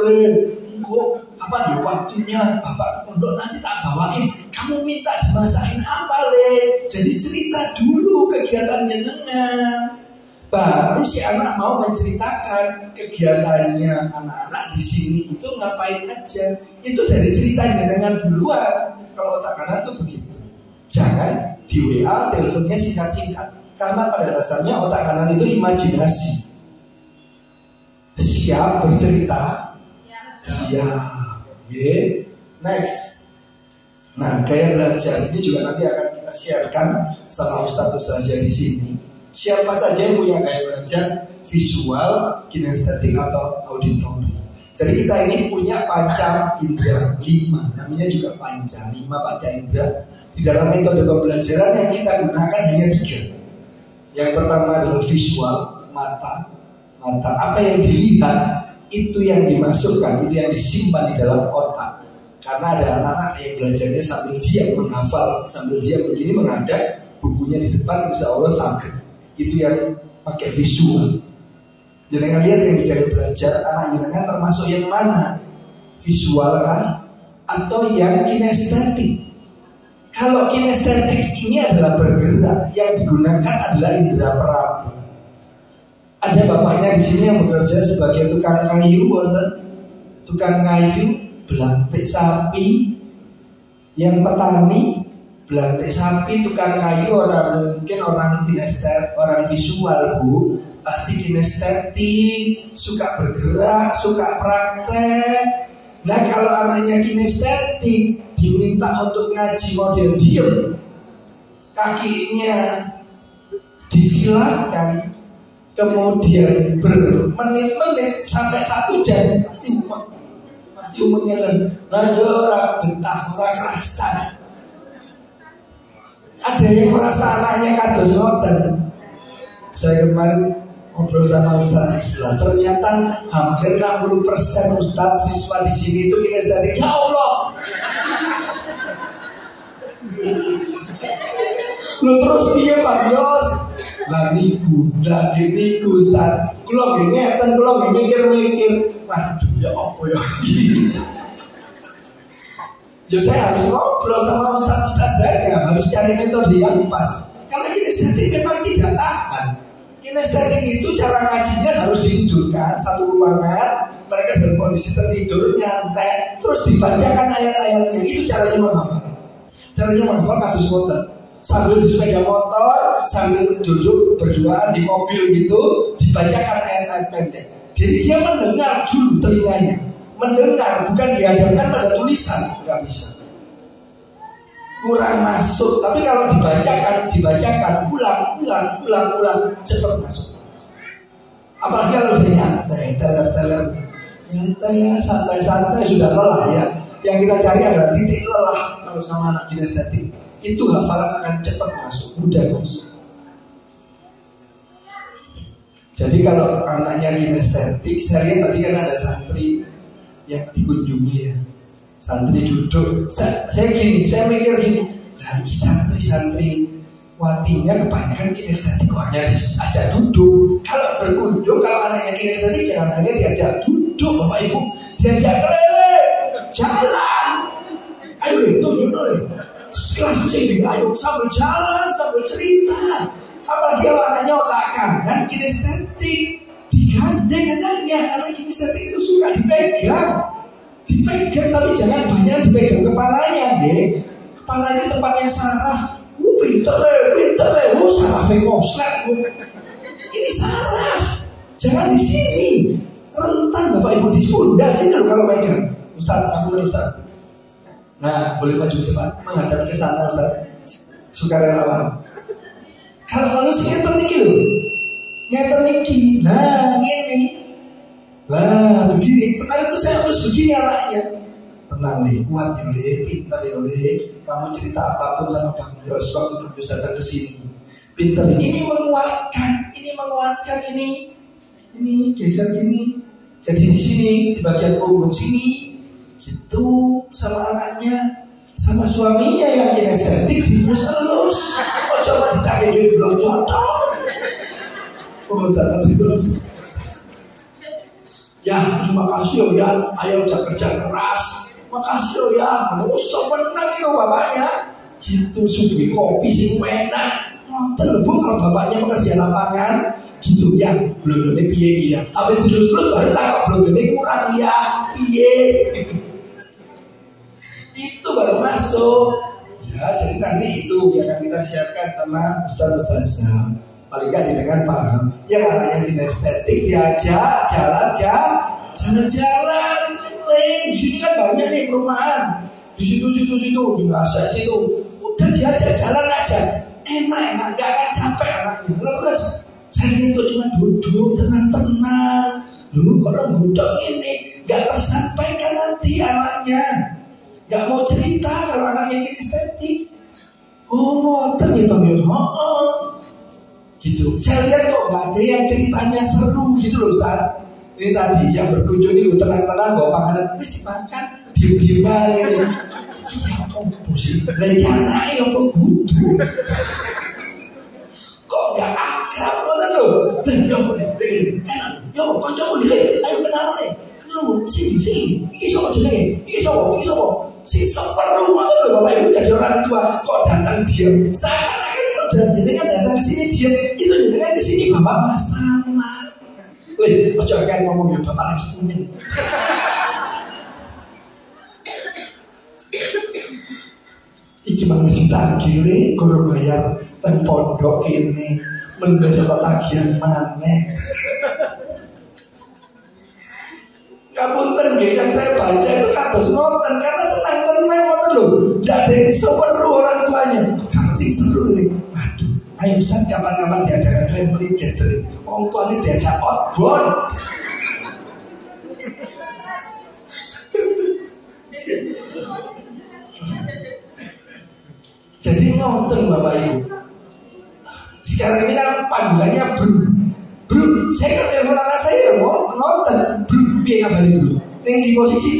kok apa di waktunya bapak ke pondok nanti tak bawain, kamu minta dimasakin apa jadi cerita dulu kegiatannya dengan baru si anak mau menceritakan kegiatannya anak-anak di sini itu ngapain aja. Itu dari ceritanya dengan duluan. Kalau otak kanan tuh begitu. Jangan di WA teleponnya singkat-singkat. Karena pada dasarnya otak kanan itu imajinasi. Siap bercerita? Siap. Okay. Next. Nah, gaya belajar ini juga nanti akan kita sharekan sama Ustadz di sini. Siapa saja yang punya gaya belajar visual, kinestetik atau auditori. Jadi kita ini punya panca indera 5, namanya juga panca 5 panca indera. Di dalam metode pembelajaran yang kita gunakan hanya 3. Yang pertama adalah visual, mata. Apa yang dilihat itu yang dimasukkan, itu yang disimpan di dalam otak. Karena ada anak-anak yang belajarnya sambil dia menghafal, sambil dia begini menghadap bukunya di depan, insya Allah sakit. Itu yang pakai visual. Jangan lihat yang di gaya belajar anak jenengan termasuk yang mana? Visual kah? Atau yang kinestetik? Kalau kinestetik ini adalah bergerak, yang digunakan adalah indera peraba. Ada bapaknya di sini yang bekerja sebagai tukang kayu, tukang kayu, belantik sapi, yang petani. Belantik sapi, tukang kayu, mungkin orang kinestetik, orang visual bu, pasti kinestetik, suka bergerak, suka praktek. Nah kalau anaknya kinestetik diminta untuk ngaji model diem, kakinya disilakan, kemudian bermenit-menit sampai 1 jam, pasti umumnya kan, orang betah, orang kerasan. Ada yang merasa anaknya kados ngoten. Saya kemarin ngobrol sama Ustaz Islam. Ternyata hampir 60% Ustaz siswa di sini itu kinestetik. Ya Allah. Lu terus piye Pak Yos? Lah niku Ustaz. Kula ngeten, kula mikir-mikir. Waduh, ya apa ya? Ya saya harus ngobrol sama ustaz-ustaz saya, harus cari metode yang pas. Karena kinestetik memang tidak tahan. Kinestetik itu cara ngajinya harus ditidurkan satu ruangan, mereka dalam kondisi tertidur, nyantai, terus dibacakan ayat-ayatnya. Itu caranya menghafal. Caranya menghafal kados ngoten. Sambil di sepeda motor, sambil duduk berduaan di mobil gitu, dibacakan ayat-ayat pendek. Jadi dia mendengar dulu telinganya. Mendengar, bukan dihadapkan pada tulisan, nggak bisa. Kurang masuk. Tapi kalau dibacakan, ulang, cepat masuk. Apalagi kalau dia nyantai, teler, nyantai, santai, sudah lelah ya. Yang kita cari adalah titik lelah. Kalau sama anak kinestetik, itu hafalan akan cepat masuk, mudah masuk. Jadi kalau anaknya kinestetik, saya lihat tadi kan ada santri yang dikunjungi ya, santri duduk. Saya mikir gini, nah ini santri watinya kebanyakan kinestetik, kok hanya diajak duduk. Kalau berkunjung, kalau anaknya kinestetik jangan hanya diajak duduk, Bapak Ibu, diajak keliling, jalan. Ayo tunjuk dulu, kelas sini, ayo sambil jalan, sambil cerita. Apalagi kalau anaknya otak kanan kinestetik, digandeng anaknya. Anak kinestetik itu suka dipegang tapi jangan banyak dipegang kepalanya deh. Kepala ini tempatnya saraf. Pinter, sarafnya koslet. Ini saraf, jangan di sini. Rentan Bapak Ibu di pundak sini kalau pegang. Ustaz, Ustaz. Nah, boleh maju ke depan, menghadap ke sana Ustaz. Sukarelawan. Kalau ngeten niki, nah gini, lah begini. Kemarin tuh saya harus begini anaknya. Tenang nih, kuat ya pintar ya Kamu cerita apapun sama Bang Yos waktu Bang Yos datang ke sini. Pintar ini menguatkan, ini geser gini. Jadi di sini di bagian punggung sini, gitu sama anaknya. Sama suaminya yang kinestetik dilus-elus. Oh coba ditanya jadi belum jodoh. Terus. Ya terima kasih ya. Ayo udah kerja keras. Makasih ya. So menang itu bapaknya. Gitu subuhi kopi sih enak. Nonton bu kalau bapaknya pekerja lapangan. Gitu ya. Belum ini piye ya. Habis dilus-elus baru tangkap belum ini kurang ya. Piye. Itu baru masuk. Ya, jadi nanti itu yang akan kita siapkan sama ustaz-ustazah. Paling gak dengan paham. Yang anaknya kinestetik diajak jalan-jalan keliling. Di sini kan banyak nih perumahan. Di situ, di masa situ. Udah diajak jalan aja. Enak, gak akan capek anaknya. Terus jadi itu cuma duduk tenang-tenang. Dulu kalau duduk ini gak tersampaikan nanti anaknya. Gak mau cerita kalau anaknya kinestetik. Oh ngoten ya Bang Yon. Gitu. Saya lihat kok gak ada yang ceritanya seru gitu loh Ustaz. Ini tadi yang berkunjung ini tenang-tenang bawa panganan. Wis makan diem-dieman ini. Iya apa sih? Lah ya anaknya apa kudu. Kok gak akrab ngoten lho. Lah yo boleh enak. Yo kancamu dhewe ayo kenalan nih. Kenalan sini. Iki sapa jenenge? Iki sapa? Si seperlu ngoten lho Bapak Ibu jadi orang tua kok datang diam. Seakan-akan kalau jenengan datang ke sini diam, itu jenengan ke sini bapak masalah. Ojo kan ngomong ya bapak lagi punya. Iki mang mesti tagih kurang bayar teng pondok ini mendapat tagihan maneh. Ngapunten nggih yang saya baca itu kados ngoten karena tenang-tenang ngoten lho. Enggak ada yang seru orang tuanya. Kalau sing seru ini. Waduh, ayo Ustaz kapan-kapan diadakan family gathering. Wong tuane diajak outbound. Jadi ngoten Bapak Ibu. Sekarang ini kan panggilannya bro. Bro, saya kan telepon anak saya mau nonton. Bro, piye kabare bro? Ning di posisi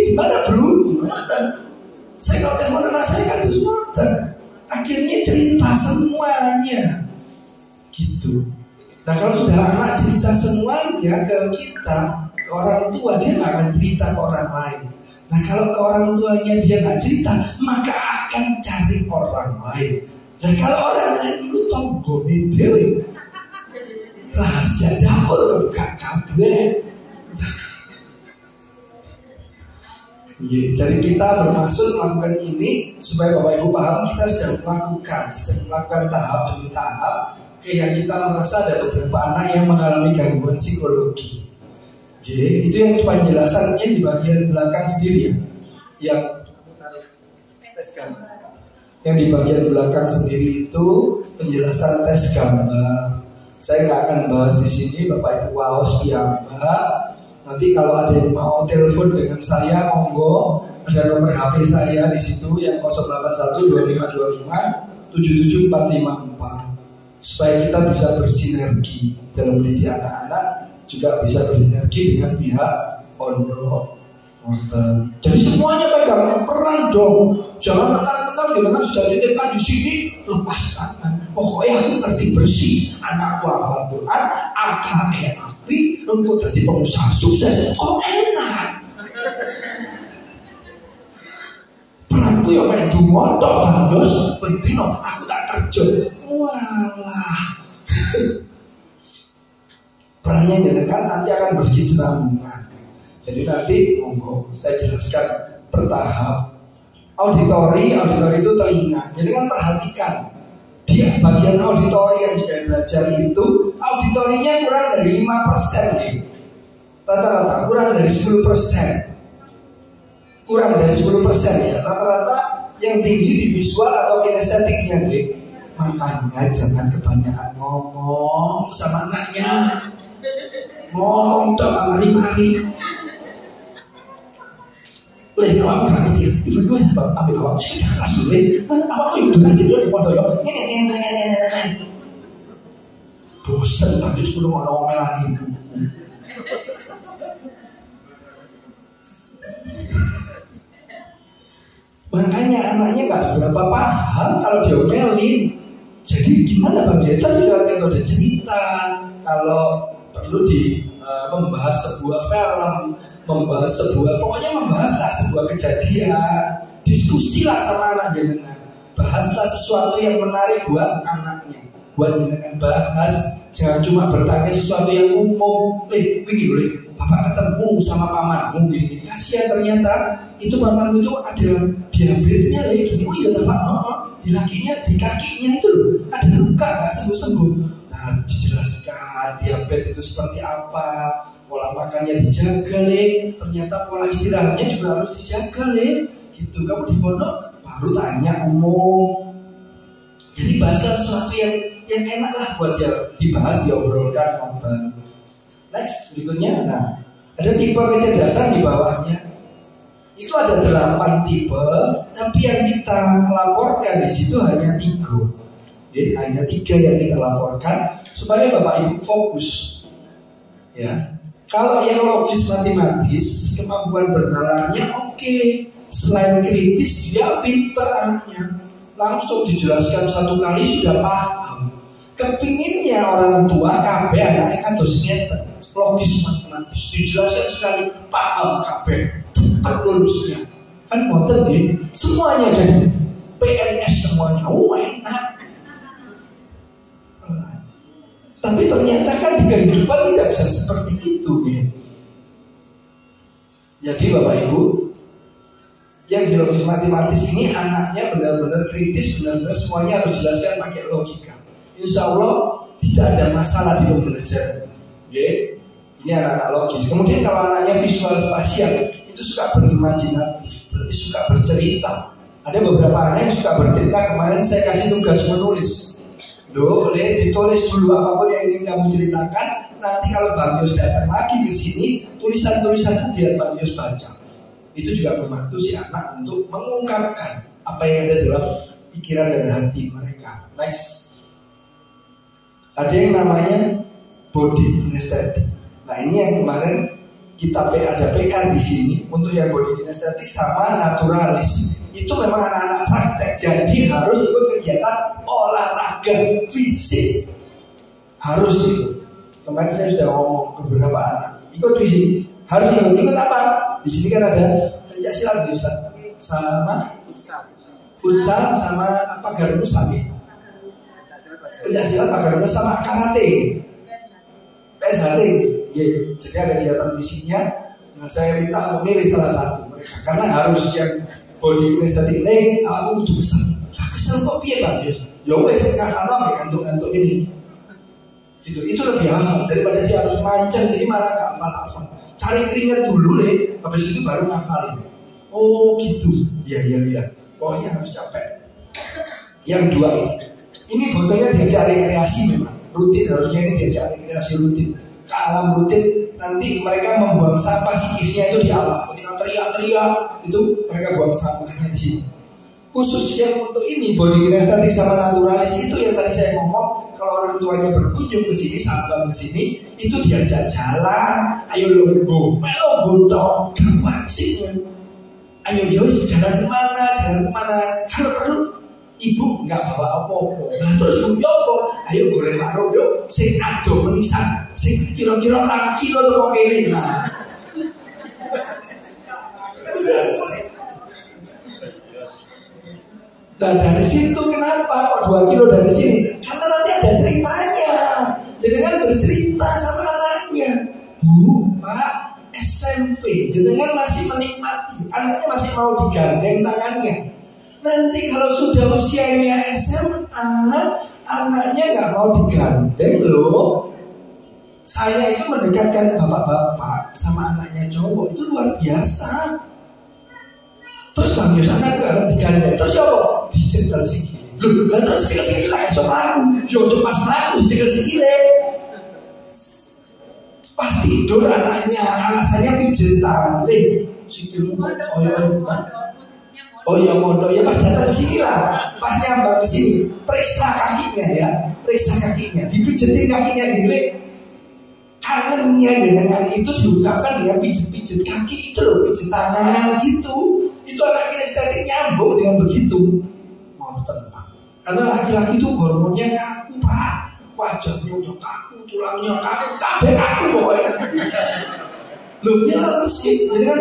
di mana bro? Nonton. Saya kalau telepon anak saya kan terus nonton. Akhirnya cerita semuanya, gitu. Nah kalau sudah anak cerita semuanya ke kita, ke orang tua, dia nggak akan cerita ke orang lain. Nah kalau ke orang tuanya dia nggak cerita, maka akan cari orang lain. Nah kalau orang lain itu tonggone dewe, rahasia dapur kebuka kabeh. Jadi kita bermaksud melakukan ini supaya Bapak Ibu paham kita sedang melakukan tahap demi tahap. Yang kita merasa ada beberapa anak yang mengalami gangguan psikologi. Itu yang penjelasannya di bagian belakang sendiri ya. Yang di bagian belakang sendiri itu penjelasan tes gambar. Saya nggak akan bahas di sini, Bapak Ibu waos piyambak. Nanti kalau ada yang mau telepon dengan saya, monggo, ada nomor HP saya di situ yang 0812525 77454 supaya kita bisa bersinergi dalam mendidik anak-anak, juga bisa bersinergi dengan pihak pondok. Jadi semuanya pegang peran dong. Jangan mentang-mentang kita kan sudah dititipkan di sini lepas tangan. Pokoknya aku ngerti bersih, anakku hafal Quran, AKE api, engkau jadi pengusaha sukses. Kok enak? Peranku yang main dumotok bagus, penting aku tak terjun. Walah. Perannya jenengan nanti akan berkesinambungan. Jadi nanti monggo saya jelaskan bertahap. Auditori itu telinga. Jadi kan perhatikan di bagian auditori yang dia belajar itu, auditorinya kurang dari 5% nih. Rata-rata kurang dari 10%. Kurang dari 10% ya. Rata-rata yang tinggi di visual atau kinestetiknya nih. Makanya jangan kebanyakan ngomong sama anaknya. Ngomong tuh mari-mari. Awak gak ngerti ya, ibu gue ambil awak sih jangan langsung awak gue hidup aja dulu di pondok ya. Bosan tapi sudah mau ngomelan ibu. Makanya anaknya gak berapa paham kalau diomelin. Jadi gimana Bang? Ya tadi lewat metode cerita. Kalau perlu membahas sebuah film, membahas sebuah kejadian, diskusilah sama anak jenengan, bahaslah sesuatu yang menarik buat anaknya, buat jenengan bahas. Jangan cuma bertanya sesuatu yang umum. Begini, bapak ketemu sama pamanmu gini, kasihan ternyata itu pamanmu itu ada diabetesnya gini. Oh iya pak, di kakinya itu loh ada luka nggak sembuh. Nah dijelaskan diabetes itu seperti apa. Pola makannya dijaga ternyata pola istirahatnya juga harus dijaga gitu. Kamu di pondok baru tanya umum. Jadi bahasa sesuatu yang enak lah buat dia dibahas, diobrolkan ngobrol. Next berikutnya, nah ada tipe kecerdasan di bawahnya. Itu ada 8 tipe, tapi yang kita laporkan di situ hanya 3. Hanya 3 yang kita laporkan supaya Bapak Ibu fokus. Ya. Kalau yang logis matematis, kemampuan bernalarnya oke. Selain kritis, dia pintar anaknya. Langsung dijelaskan 1 kali sudah paham. Kepinginnya orang tua kabeh anaknya kan dos ngeten. Logis matematis, dijelaskan sekali paham kabeh, cepat lulusnya. Kan motor deh, semuanya jadi PNS semuanya. Enak. Tapi ternyata kan di kehidupan tidak bisa seperti itu ya. Jadi Bapak Ibu, yang di logis matematis ini anaknya benar-benar kritis, benar-benar semuanya harus dijelaskan pakai logika. Insya Allah tidak ada masalah di pembelajaran. Ini anak-anak logis. Kemudian kalau anaknya visual spasial, itu suka berimajinatif, berarti suka bercerita. Ada beberapa anak yang suka bercerita. Kemarin saya kasih tugas menulis. Ditulis dulu apapun yang ingin kamu ceritakan. Nanti kalau Bang Yos datang lagi ke sini, tulisan-tulisannya biar Bang Yos baca. Itu juga membantu si anak untuk mengungkapkan apa yang ada dalam pikiran dan hati mereka. Next. Ada yang namanya body kinesthetic. Nah ini yang kemarin kita ada PR di sini untuk yang body kinesthetic sama naturalis. Itu memang anak-anak praktek, jadi harus ikut kegiatan olahraga fisik. Harus itu. Kemarin saya sudah ngomong ke beberapa anak, ikut fisik. Harus ikut apa? Di sini kan ada pencak silat ya Ustaz, sama futsal sama apa gardu sapi. Pencak silat, gardu sama karate, PSHT. Ya, jadi ada kegiatan fisiknya. Nah saya minta untuk milih salah satu mereka karena harus yang body kinesthetic nih, aku butuh kesel. Lah kesel kok piye Bang? Ya wes kakak ngantuk-ngantuk ini. Gitu, itu lebih hafal daripada dia harus mancing jadi malah nggak hafal. Cari keringat dulu deh, habis itu baru ngafalin. Oh gitu, iya. Pokoknya harus capek. Yang dua ini fotonya diajak rekreasi memang rutin, harusnya ini diajak rekreasi rutin. Ke alam rutin, nanti mereka membuang sampah psikisnya itu di alam. Ketika teriak-teriak itu mereka buang sampahnya di sini. Khusus yang untuk ini body kinesthetic sama naturalis itu yang tadi saya ngomong, kalau orang tuanya berkunjung ke sini, sahabat ke sini, itu diajak jalan, ayo logo dong, gampang sih. Ayo jalan kemana? Kalau perlu ibu nggak bawa apa-apa, nah terus bu apa? Ayo goreng warung yuk, sing ado menisan, sing kira-kira 6 kilo tuh kok ini lah. Nah dari situ kenapa kok 2 kilo dari sini? Karena nanti ada ceritanya. Jenengan bercerita sama anaknya, Bu, Pak, SMP, jenengan masih menikmati, anaknya masih mau digandeng tangannya. Nanti kalau sudah usianya SMA, anaknya nggak mau digandeng loh. Saya itu mendekatkan bapak-bapak sama anaknya cowok itu luar biasa. Terus Bang Yos anak gak digandeng, terus ya apa? Dicekel sikile. Loh, terus dicekel sikile lah esok aku. Yo pas aku dicekel sikile. Pas tidur anaknya, alasannya pijetan. Sikilmu oh ya mondok ya pas datang ke sini lah, pas nyambang ke sini, periksa kakinya, dipijetin kakinya gini. Kangennya dengan itu diungkapkan dengan pijet-pijet kaki itu loh, pijet tangan gitu. Itu anak kinestetik nyambung dengan begitu. Mau tenang. Karena laki-laki itu hormonnya kaku Pak, wajahnya udah kaku, tulangnya kaku, kabeh kaku pokoknya. Loh ya terus sih, jadi kan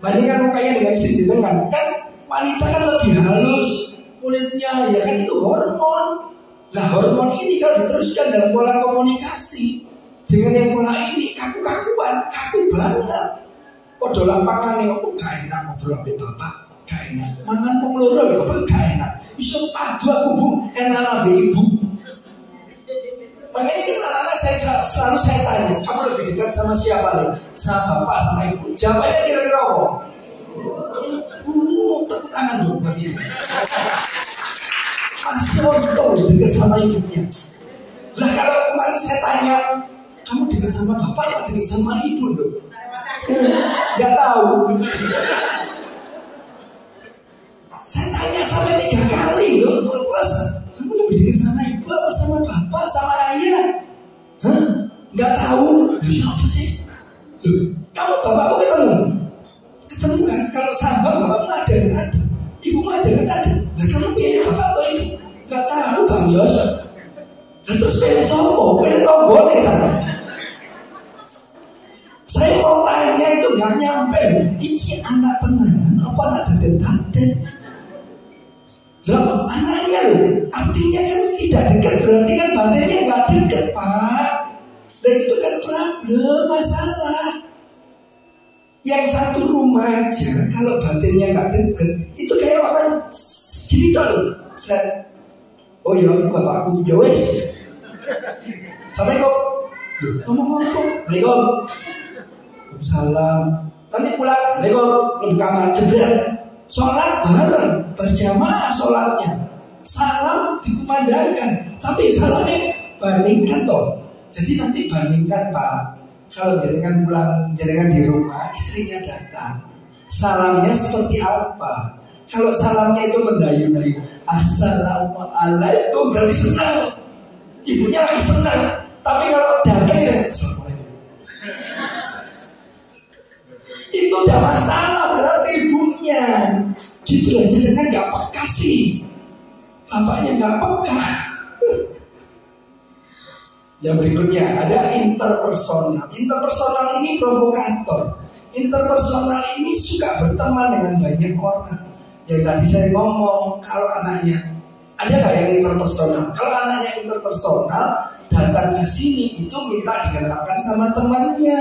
bandingkan mukanya dengan istri jenengan, kan wanita kan lebih halus kulitnya, ya kan itu hormon. Nah hormon ini kalau diteruskan dalam pola komunikasi dengan yang pola ini kaku-kakuan, kaku banget. Podo lampangan nih, aku gak enak ngobrol sama bapak, gak enak. Mangan pengeloro ya bapak gak enak. Iso padu aku Bu, enak sama ibu. Makanya kan anak-anak selalu saya tanya, kamu lebih dekat sama siapa nih? Sama bapak, sama ibu. Jawabannya kira-kira apa? Ibu, tepuk tangan dulu buat ibu. Asyik dekat sama ibunya. Lah kalau kemarin saya tanya, kamu dekat sama bapak atau dekat sama ibu loh? Gak tahu. Saya tanya sampai 3 kali loh, terus kamu lebih dekat sama ibu apa sama bapak, sama ayah? Hah? Gak tahu. Loh apa sih? Loh, kamu bapakmu ketemu kan? Kalau sahabat bapakmu ada. Ibumu ada. Nah kamu pilih bapak atau ibu? Gak tahu Bang Yos. Nah terus pilih sopo? Pilih tombone kan? Saya mau tanya itu gak nyampe. Ini anak tenangan apa anak daden-daden? Loh anaknya loh, artinya kan tidak dekat, berarti kan badannya gak dekat Pak. Nah itu kan problem, masalah. Yang satu rumah aja kalau badannya gak dekat, itu kayak orang gini loh. Oh ya, bapakku ya wes. Sampai kok ngomong apa? Assalamualaikum. Salam. Nanti pulang, ke kamar jebret. Sholat bareng, berjamaah sholatnya. Salam dikumandangkan, tapi salamnya bandingkan toh. Jadi nanti bandingkan Pak. Kalau jenengan pulang, jenengan di rumah, istrinya datang. Salamnya seperti apa? Kalau salamnya itu mendayu-dayu, Assalamualaikum, berarti senang. Ibunya lagi senang, tapi kalau datang ya itu udah masalah berarti ibunya. Gitu lah, jangan nggak peka sih, bapaknya nggak peka. Yang berikutnya ada interpersonal. Interpersonal ini provokator. Interpersonal ini suka berteman dengan banyak orang. Yang tadi saya ngomong, kalau anaknya ada nggak yang interpersonal? Kalau anaknya interpersonal datang ke sini itu minta dikenalkan sama temannya.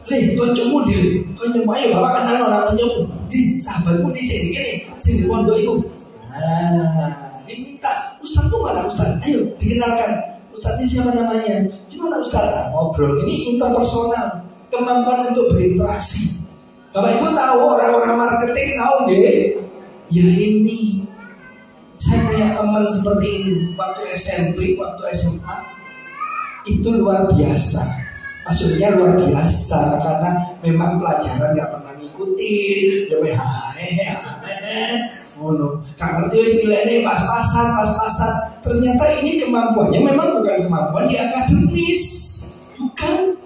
Lih, koncomu di, koncomu ayo bapak kenal orang koncomu. Di, sahabatmu di sini pondok itu. Nah, diminta, Ustaz tuh mana Ustaz? Ayo dikenalkan. Ustaz ini siapa namanya? Gimana Ustaz? Nah, ngobrol ini interpersonal, kemampuan untuk berinteraksi. Bapak Ibu tahu orang-orang marketing tahu nggih? Ya ini, saya punya teman seperti ini waktu SMP, waktu SMA itu luar biasa. Maksudnya luar biasa karena memang pelajaran nggak pernah ngikutin, lebih nggak ngerti nilainya pas-pasan. Ternyata ini kemampuannya memang bukan kemampuan di akademis, bukan.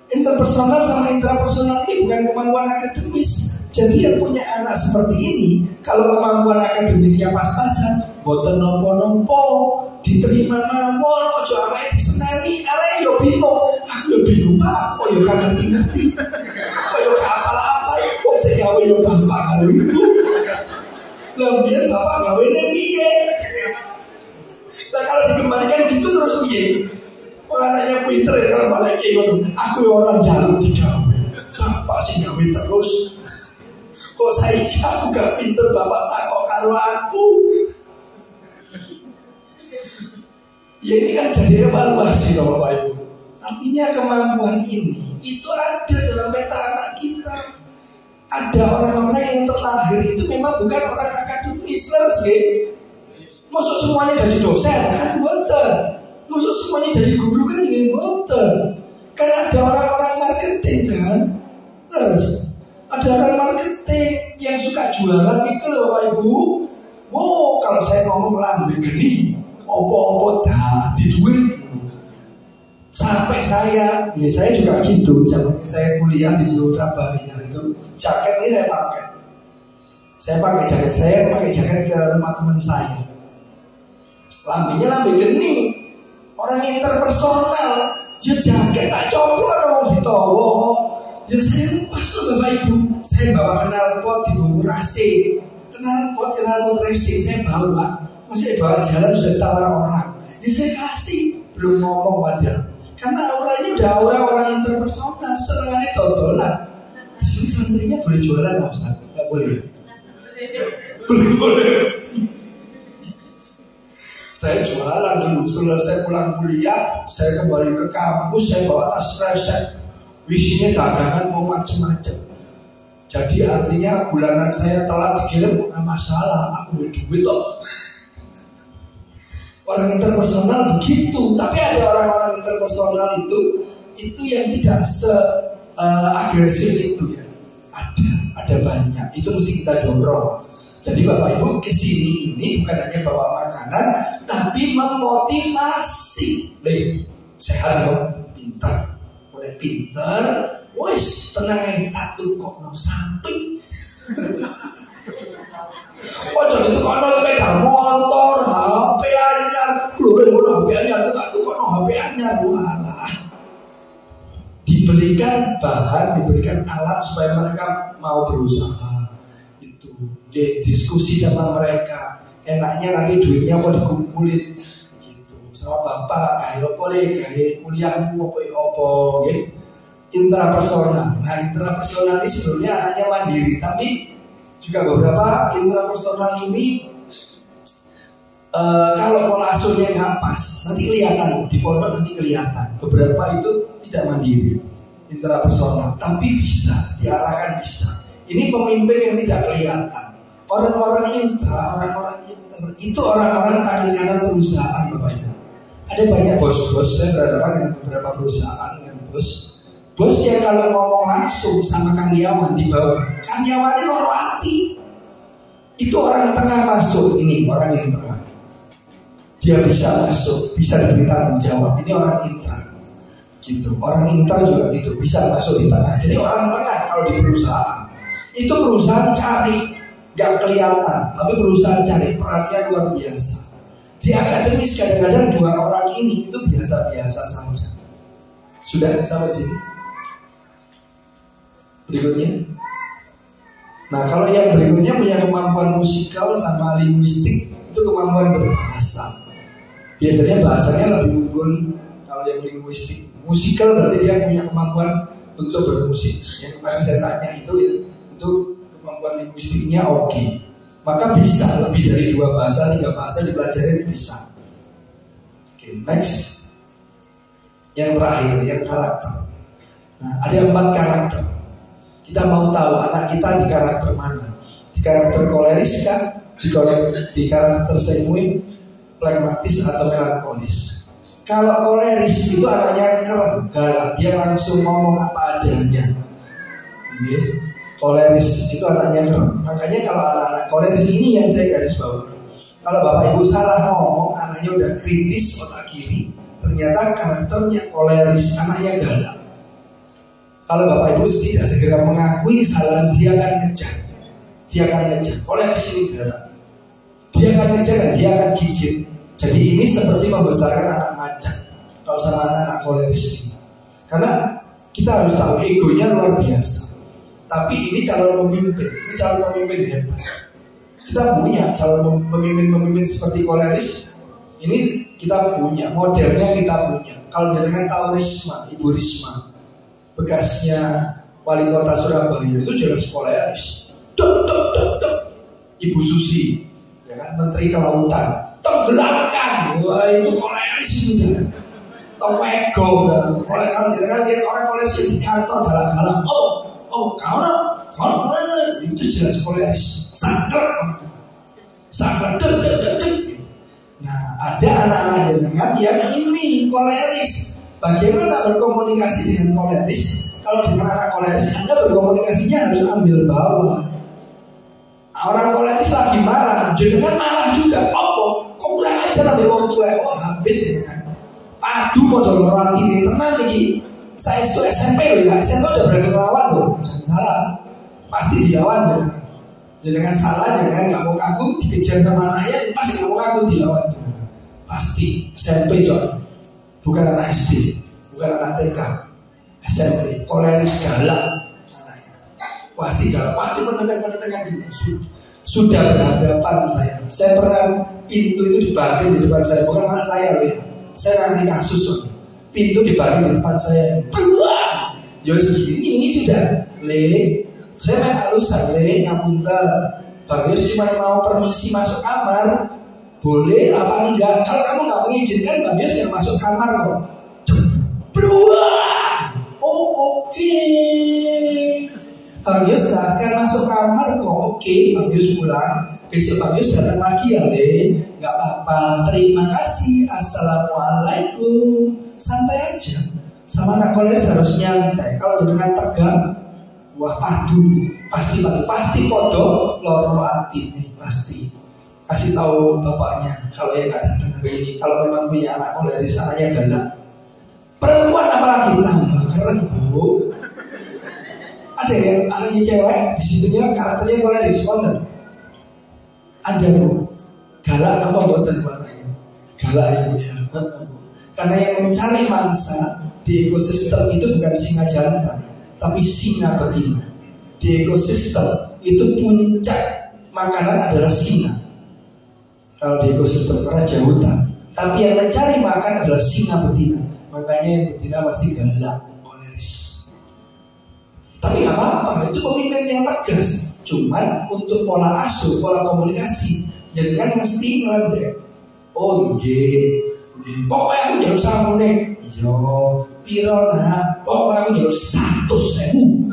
Interpersonal sama intrapersonal ini bukan kemampuan akademis. Jadi yang punya anak seperti ini, kalau kemampuan akademisnya pas-pasan, boten nopo-nopo, diterima mawon, ojo arek diseneni, arek yo bingung. Aku yo bingung, Pak, kok yo gak ngerti-ngerti. Kok yo gak apa-apa, kok sing gawe yo bapak karo ibu. Lah biar bapak gawene piye? Nah kalau dikembalikan gitu terus piye? Kalau anaknya pinter ya kalau balik ngono. Aku orang jalan digawe. Bapak sing gawe terus. Kok saiki aku gak pinter bapak takok karo aku. Ya ini kan jadi evaluasi toh Bapak Ibu. Artinya kemampuan ini itu ada dalam peta anak kita. Ada orang-orang yang terlahir itu memang bukan orang akademis, leres nggih. Masuk semuanya jadi dosen kan boten. Masuk semuanya jadi guru kan nggih boten. Karena ada orang-orang marketing kan. Leres. Ada orang marketing yang suka jualan itu loh Bapak Ibu. Oh, kalau saya ngomong lambe geni, opo-opo dadi duit. Sampai saya juga gitu. Zaman saya kuliah di Surabaya itu jaket ini saya pakai. Saya pakai jaket ke rumah teman saya. Lambenya lambe geni. Orang interpersonal, ya jaket tak coplok dong ditowo. Ya saya lepas loh Bapak Ibu. Saya bawa knalpot di bawah racing. Knalpot racing saya bawa. Masih bawa jalan sudah ditawar orang. Ya saya kasih, belum ngomong padahal. Karena auranya udah aura orang interpersonal, senengannya dodolan. Di sini santrinya boleh jualan nggak Ustaz? Nggak boleh. Boleh. Saya jualan dulu, setelah saya pulang kuliah, saya kembali ke kampus, saya bawa tas resek. Isinya dagangan mau macem-macem. Jadi artinya bulanan saya telat dikirim bukan masalah, aku duit toh. Orang interpersonal begitu, tapi ada orang-orang interpersonal itu yang tidak agresif itu ya. Ada banyak. Itu mesti kita dorong. Jadi Bapak Ibu kesini ini bukan hanya bawa makanan, tapi memotivasi. Sehat loh, pintar. Pinter, wes tenang tak tukok no samping. Wajar itu kok no sepeda motor, HP anyar, keluar HP anyar, tak tukok no HP anyar, walah. Diberikan bahan, diberikan alat supaya mereka mau berusaha. Itu, diskusi sama mereka. Enaknya nanti duitnya mau dikumpulin. Sama bapak, kaya boleh, kaya kuliahmu apa, gitu. Intrapersonal. Nah, intrapersonal ini sebenarnya anaknya mandiri, tapi juga beberapa intrapersonal ini kalau pola asuhnya nggak pas, nanti kelihatan di pondok nanti kelihatan. Beberapa itu tidak mandiri, intrapersonal, tapi bisa diarahkan bisa. Ini pemimpin yang tidak kelihatan. Orang-orang inter itu orang-orang tangan kanan perusahaan, Bapak Ibu. Ada banyak bos-bos, saya berhadapan dengan beberapa perusahaan dengan bos yang kalau ngomong langsung sama karyawan di bawah, karyawannya loro hati. Itu orang tengah masuk, ini orang yang tengah. dia bisa masuk, bisa diberi tanggung jawab. Ini orang intra, gitu. Orang intra juga gitu, bisa masuk di tengah. Jadi orang tengah kalau di perusahaan itu perusahaan cari, gak kelihatan, tapi perusahaan cari, perannya luar biasa. Di akademis kadang-kadang dua orang ini itu biasa-biasa saja. Sudah sampai sini. Berikutnya. Nah, kalau yang berikutnya punya kemampuan musikal sama linguistik, itu kemampuan berbahasa. Biasanya bahasanya lebih unggul kalau yang linguistik. Musikal berarti dia punya kemampuan untuk bermusik. Yang kemarin saya tanya itu kemampuan linguistiknya oke. Maka bisa lebih dari 2 bahasa, 3 bahasa dipelajari bisa. Oke, next. Yang terakhir, yang karakter. Nah, ada 4 karakter. Kita mau tahu anak kita di karakter mana? Di karakter koleris kah? Di karakter sanguin, pragmatis atau melankolis? Kalau koleris itu anaknya keren, galak, dia langsung ngomong apa adanya. Koleris itu anaknya keren. Makanya kalau anak-anak koleris ini yang saya garis bawah. Kalau bapak ibu salah ngomong, anaknya udah kritis otak kiri, ternyata karakternya koleris, anaknya galak. Kalau bapak ibu tidak segera mengakui kesalahan, dia akan ngejar. Dia akan ngejar. Koleris ini galak. Dia akan ngejar dan dia akan gigit. Jadi ini seperti membesarkan anak macan kalau sama anak-anak koleris ini. Karena kita harus tahu egonya luar biasa. Tapi ini calon pemimpin, hebat. Kita punya calon pemimpin seperti koleris. Ini kita punya, modelnya kita punya. Kalau dengan tahu Risma, Ibu Risma, bekasnya wali kota Surabaya itu jelas koleris. Ibu Susi, ya kan, Menteri Kelautan, tenggelamkan, wah itu koleris itu. Tewego, kalau dengan lihat orang koleris di kantor galak-galak, oh kau itu jelas koleris, sakit. Nah, ada anak-anak jenengan yang ini koleris. Bagaimana berkomunikasi dengan koleris? Kalau dengan anak koleris, Anda berkomunikasinya harus ambil bawah. Orang koleris lagi marah, jenengan marah juga. Kok kurang ajar ambil orang tua? Habis ya kan. Padu mau dolor hati ini, tenang lagi. Saya itu SMP loh ya, SMP udah berani melawan loh. Jangan salah, pasti dilawan ya. Jangan salah, jangan nggak mau ngaku dikejar sama anaknya, pasti nggak mau ngaku dilawan. Pasti SMP coy, bukan anak SD, bukan anak TK, SMP. Koleris galak anaknya, pasti galak, pasti menentang gitu. Sudah berhadapan saya pernah pintu itu dibanting di depan saya, bukan anak saya loh ya. Saya nangani kasus loh. Pintu dibanting di depan saya, buah, ya segini sudah saya main halusan, ngapunten. Bang Yus cuma mau permisi masuk kamar, boleh apa enggak? Kalau kamu nggak mengizinkan, Bang Yus yang masuk kamar kok. Buah, oke. Bang Yus nggak akan masuk kamar kok, oke. Bang Yus pulang, besok Bang Yus datang lagi ya, nggak apa-apa. Terima kasih, assalamualaikum. Santai aja. Sama anak koleris harus nyantai. Kalau dengan tegang, wah pasti podo loro ati nih pasti. Kasih tahu bapaknya kalau yang ada datang hari ini, kalau memang punya anak koleris anaknya galak. Perempuan apalagi tambah keren bu. Ada yang anaknya cewek, disitunya karakternya koleris, bener. Ada bu, galak apa buatan anaknya? Galak ya bu ya. Karena yang mencari mangsa di ekosistem itu bukan singa jantan, tapi singa betina. Di ekosistem itu puncak makanan adalah singa. Kalau di ekosistem raja hutan, tapi yang mencari makan adalah singa betina. Makanya yang betina pasti galak, koleris. Tapi nggak apa-apa, itu pemimpin yang tegas. Cuman untuk pola asuh, pola komunikasi, jadi kan mesti ngeledek. Oh pokoknya aku jalur sama nih. Yo, piro nak? Pokoknya aku jalur 100.000.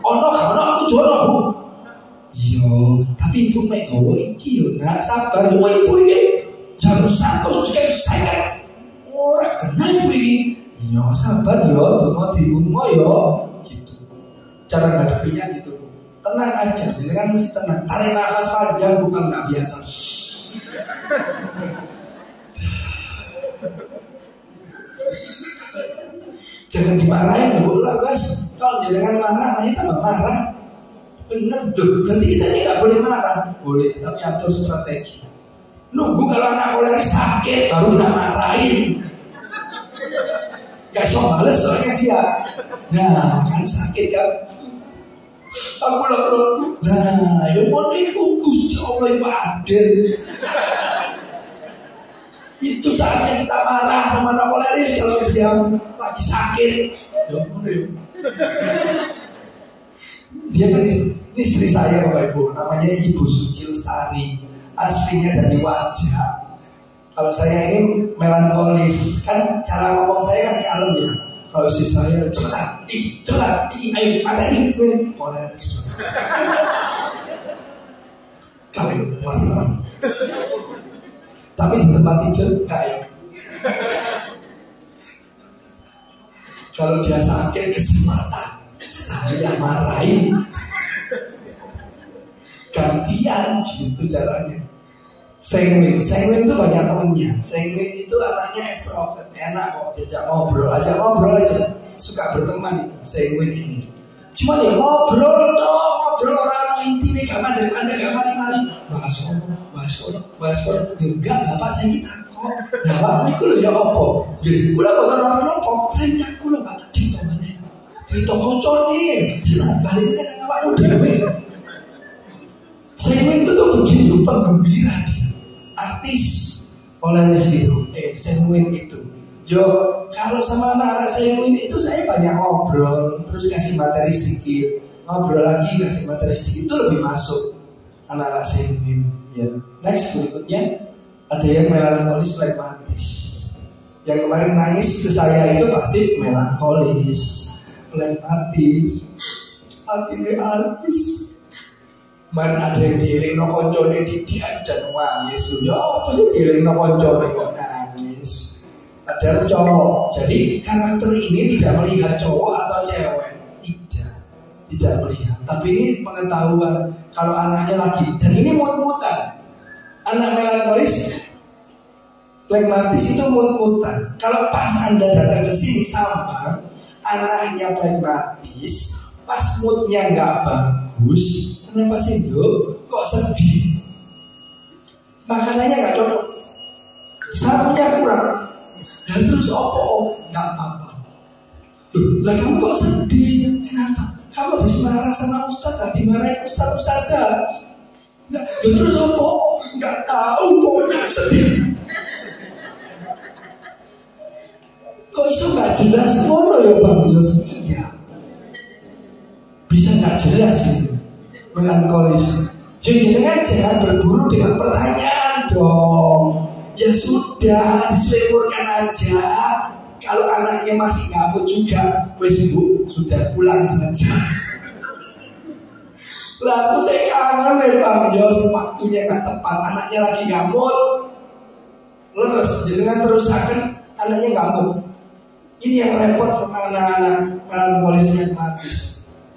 Ono aku jual bu. Yo, tapi ibu mek gowo iki yo nak sabar yo ibu iki. Jalur 100 kayak saya. Ora kena ibu iki. Yo sabar yo, dongo di rumah yo. Gitu. Cara ngadepinnya gitu. Tenang aja, dengan mesti tenang. Tarik nafas panjang bukan nggak biasa. Jangan dimarahin, Bu Laras. Kalau jangan marah, anaknya tambah marah. Bener dong, berarti kita ini gak boleh marah. Boleh, tapi atur strategi. Nunggu kalau anak koleris sakit, baru kita marahin. Gak bisa bales soalnya dia. Nah, kan sakit kan. Aku lapor. Nah, yang mau ikut Gusti Allah yang adil. Itu saatnya kita marah sama anak koleris kalau dia lagi sakit. Dia kan istri saya Bapak Ibu, namanya Ibu Suci Lestari. Aslinya dari Wajah. Kalau saya ini melankolis, kan cara ngomong saya kan kalem ya. Kalau istri saya cepetan, ayo materi gue koleris. Kau warna. Tapi di tempat tidur kayak. Kalau dia sakit kesempatan, saya marahin. Gantian gitu caranya. Sanguin itu banyak temennya. Sanguin itu anaknya ekstrovert, enak kok diajak ngobrol aja, suka berteman itu. Sanguin ini. Cuma dia ngobrol orang intinya gak mari. Bahas enggak bapak saya kita kok. Nah bapak itu loh ya opo. Jadi kula boten apa-apa, rencana kula Pak cerita mana? Cerita kocone, jelas baliknya nang awakmu dhewe. Sanguin itu tuh begitu penggembira dia. Artis koleris itu, sanguin itu. Yo, kalau sama anak-anak sanguin itu saya banyak ngobrol, terus kasih materi sedikit, ngobrol lagi kasih materi sedikit, itu lebih masuk anak-anak sanguin. Ya. Next berikutnya ada yang melankolis flegmatis. Yang kemarin nangis ke saya itu pasti melankolis, flegmatis, hatinya halus. Man ada yang dieling no koncone didian dan nangis. Ya apa sih dieling no koncone kok nangis? Ada cowok. Jadi karakter ini tidak melihat cowok atau cewek. Tidak melihat. Tapi ini pengetahuan kalau anaknya lagi. Dan ini mut-mutan. Anak melankolis flegmatis itu mut-mutan. Kalau pas Anda datang ke sini Sampang, anaknya flegmatis, pas moodnya nggak bagus. Kenapa sih Dok? Kok sedih? Makanannya gak cocok, sapunya kurang. Dan terus opo? Gak apa-apa. Loh, lah kamu kok sedih? Kenapa? Kamu habis marah sama Ustadz, tadi marahin Ustadz-Ustazah. Nah, terus opo? Gak tahu, pokoknya sedih. Kok iso gak jelas ngono ya Bang Yos? Iya. Bisa gak jelas itu. Melankolis. Jadi kan jangan berburu dengan pertanyaan dong. Ya sudah, diselimurkan aja. Kalau anaknya masih ngabut juga, wes Bu, sudah pulang saja. Lalu saya kangen nih Bang Yos, waktunya gak tepat, anaknya lagi ngamut. Terus jangan terus akan anaknya ngamut. Ini yang repot sama anak-anak melankolis flegmatis.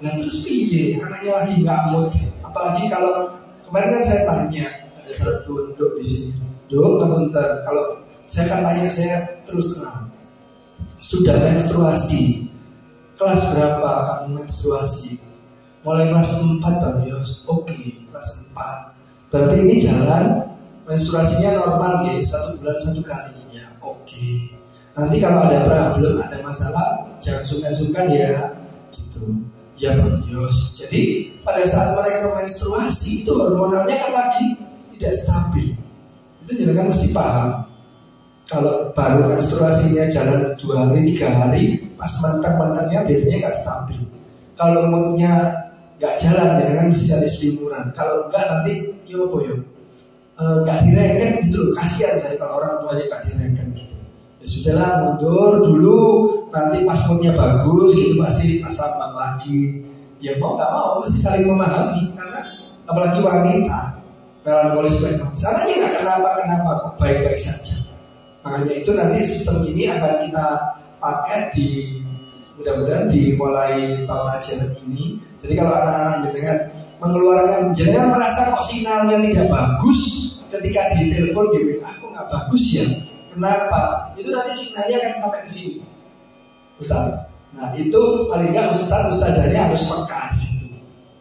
Nah terus piye, anaknya lagi nggak mood. Apalagi kalau kemarin kan saya tanya, ada satu Dok di sini. Dok, bentar, kalau saya kan tanya, saya terus terang. Sudah menstruasi, kelas berapa kamu menstruasi? Mulai kelas 4 Bang Yos. Oke, kelas 4. Berarti ini jalan menstruasinya normal ya, 1 bulan 1 kali ya. Oke. Nanti kalau ada problem, ada masalah, jangan sungkan-sungkan ya. Gitu. Ya Bang Yos. Jadi pada saat mereka menstruasi itu hormonalnya kan lagi tidak stabil. Itu jenengan mesti paham. Kalau baru menstruasinya jalan 2 hari 3 hari, pas mentek-menteknya biasanya nggak stabil. Kalau moodnya nggak jalan, jenengan mesti cari selimuran. Kalau enggak nanti yo nggak direken gitu loh. Kasihan saya kalau orang tuanya nggak direken gitu. Ya sudahlah, mundur dulu, nanti pas moodnya bagus gitu pasti pas sambang lagi. Ya mau nggak mau mesti saling memahami, karena apalagi wanita melankolis flegmatis, anaknya nggak kenapa kok, baik-baik saja. Makanya itu nanti sistem ini akan kita pakai di mudah-mudahan dimulai tahun ajaran ini. Jadi kalau anak-anak jenengan merasa kok sinyalnya tidak bagus ketika ditelepon di WA, aku nggak bagus ya. Kenapa? Itu nanti sinyalnya akan sampai ke sini, Ustaz. Nah itu paling nggak ustazahnya harus peka di situ.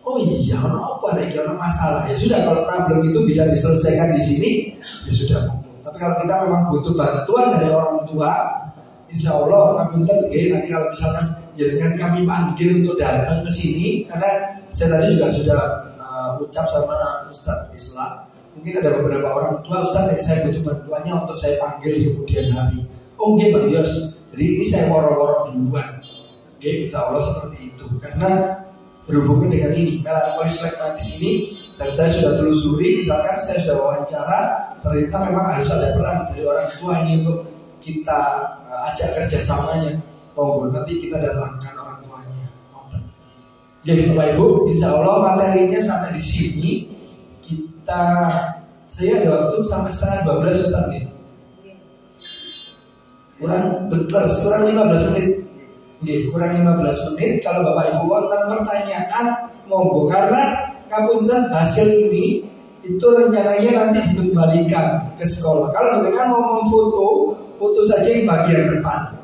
Oh iya, apa ada masalah? Ya sudah, kalau problem itu bisa diselesaikan di sini, ya sudah. Tapi kalau kita memang butuh bantuan dari orang tua, insya Allah kami nanti kalau misalkan jangan kami panggil untuk datang ke sini, karena saya tadi juga sudah ucap sama Ustadz Islam. Mungkin ada beberapa orang tua, Ustadz saya butuh bantuannya untuk saya panggil di kemudian hari. Oh oke Bang Yos, jadi ini saya woro-woro duluan. Oke, insya Allah seperti itu. Karena berhubungan dengan ini melankolis flegmatis ini, dan saya sudah telusuri, misalkan saya sudah wawancara, ternyata memang harus ada peran dari orang tua ini untuk kita ajak kerjasamanya. Monggo nanti kita datangkan orang tuanya. Jadi Bapak Ibu, insya Allah materinya sampai di sini. Saya ada waktu sampai setengah 12 Ustaz ya. Kurang 15 menit. Kurang 15 menit. Kalau Bapak Ibu wonten pertanyaan, monggo, karena ngapunten hasil ini itu rencananya nanti dikembalikan ke sekolah. Kalau dengan mau foto saja yang bagian depan.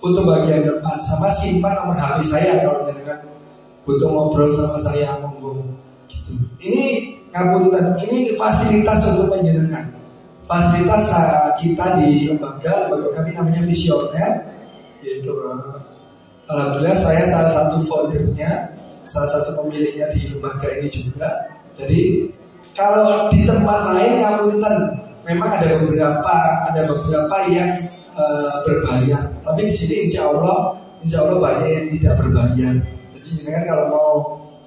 Foto bagian depan sama simpan nomor HP saya kalau dengan butuh ngobrol sama saya, monggo gitu. Ini ngapunten, ini fasilitas untuk penjenengan. Fasilitas kita di lembaga kami namanya Visioner, yaitu alhamdulillah saya salah satu foundernya, salah satu pemiliknya di lembaga ini juga. Jadi kalau di tempat lain ngapunten, memang ada beberapa yang berbayar, tapi di sini insya Allah banyak yang tidak berbayar. Jadi jenengan kalau mau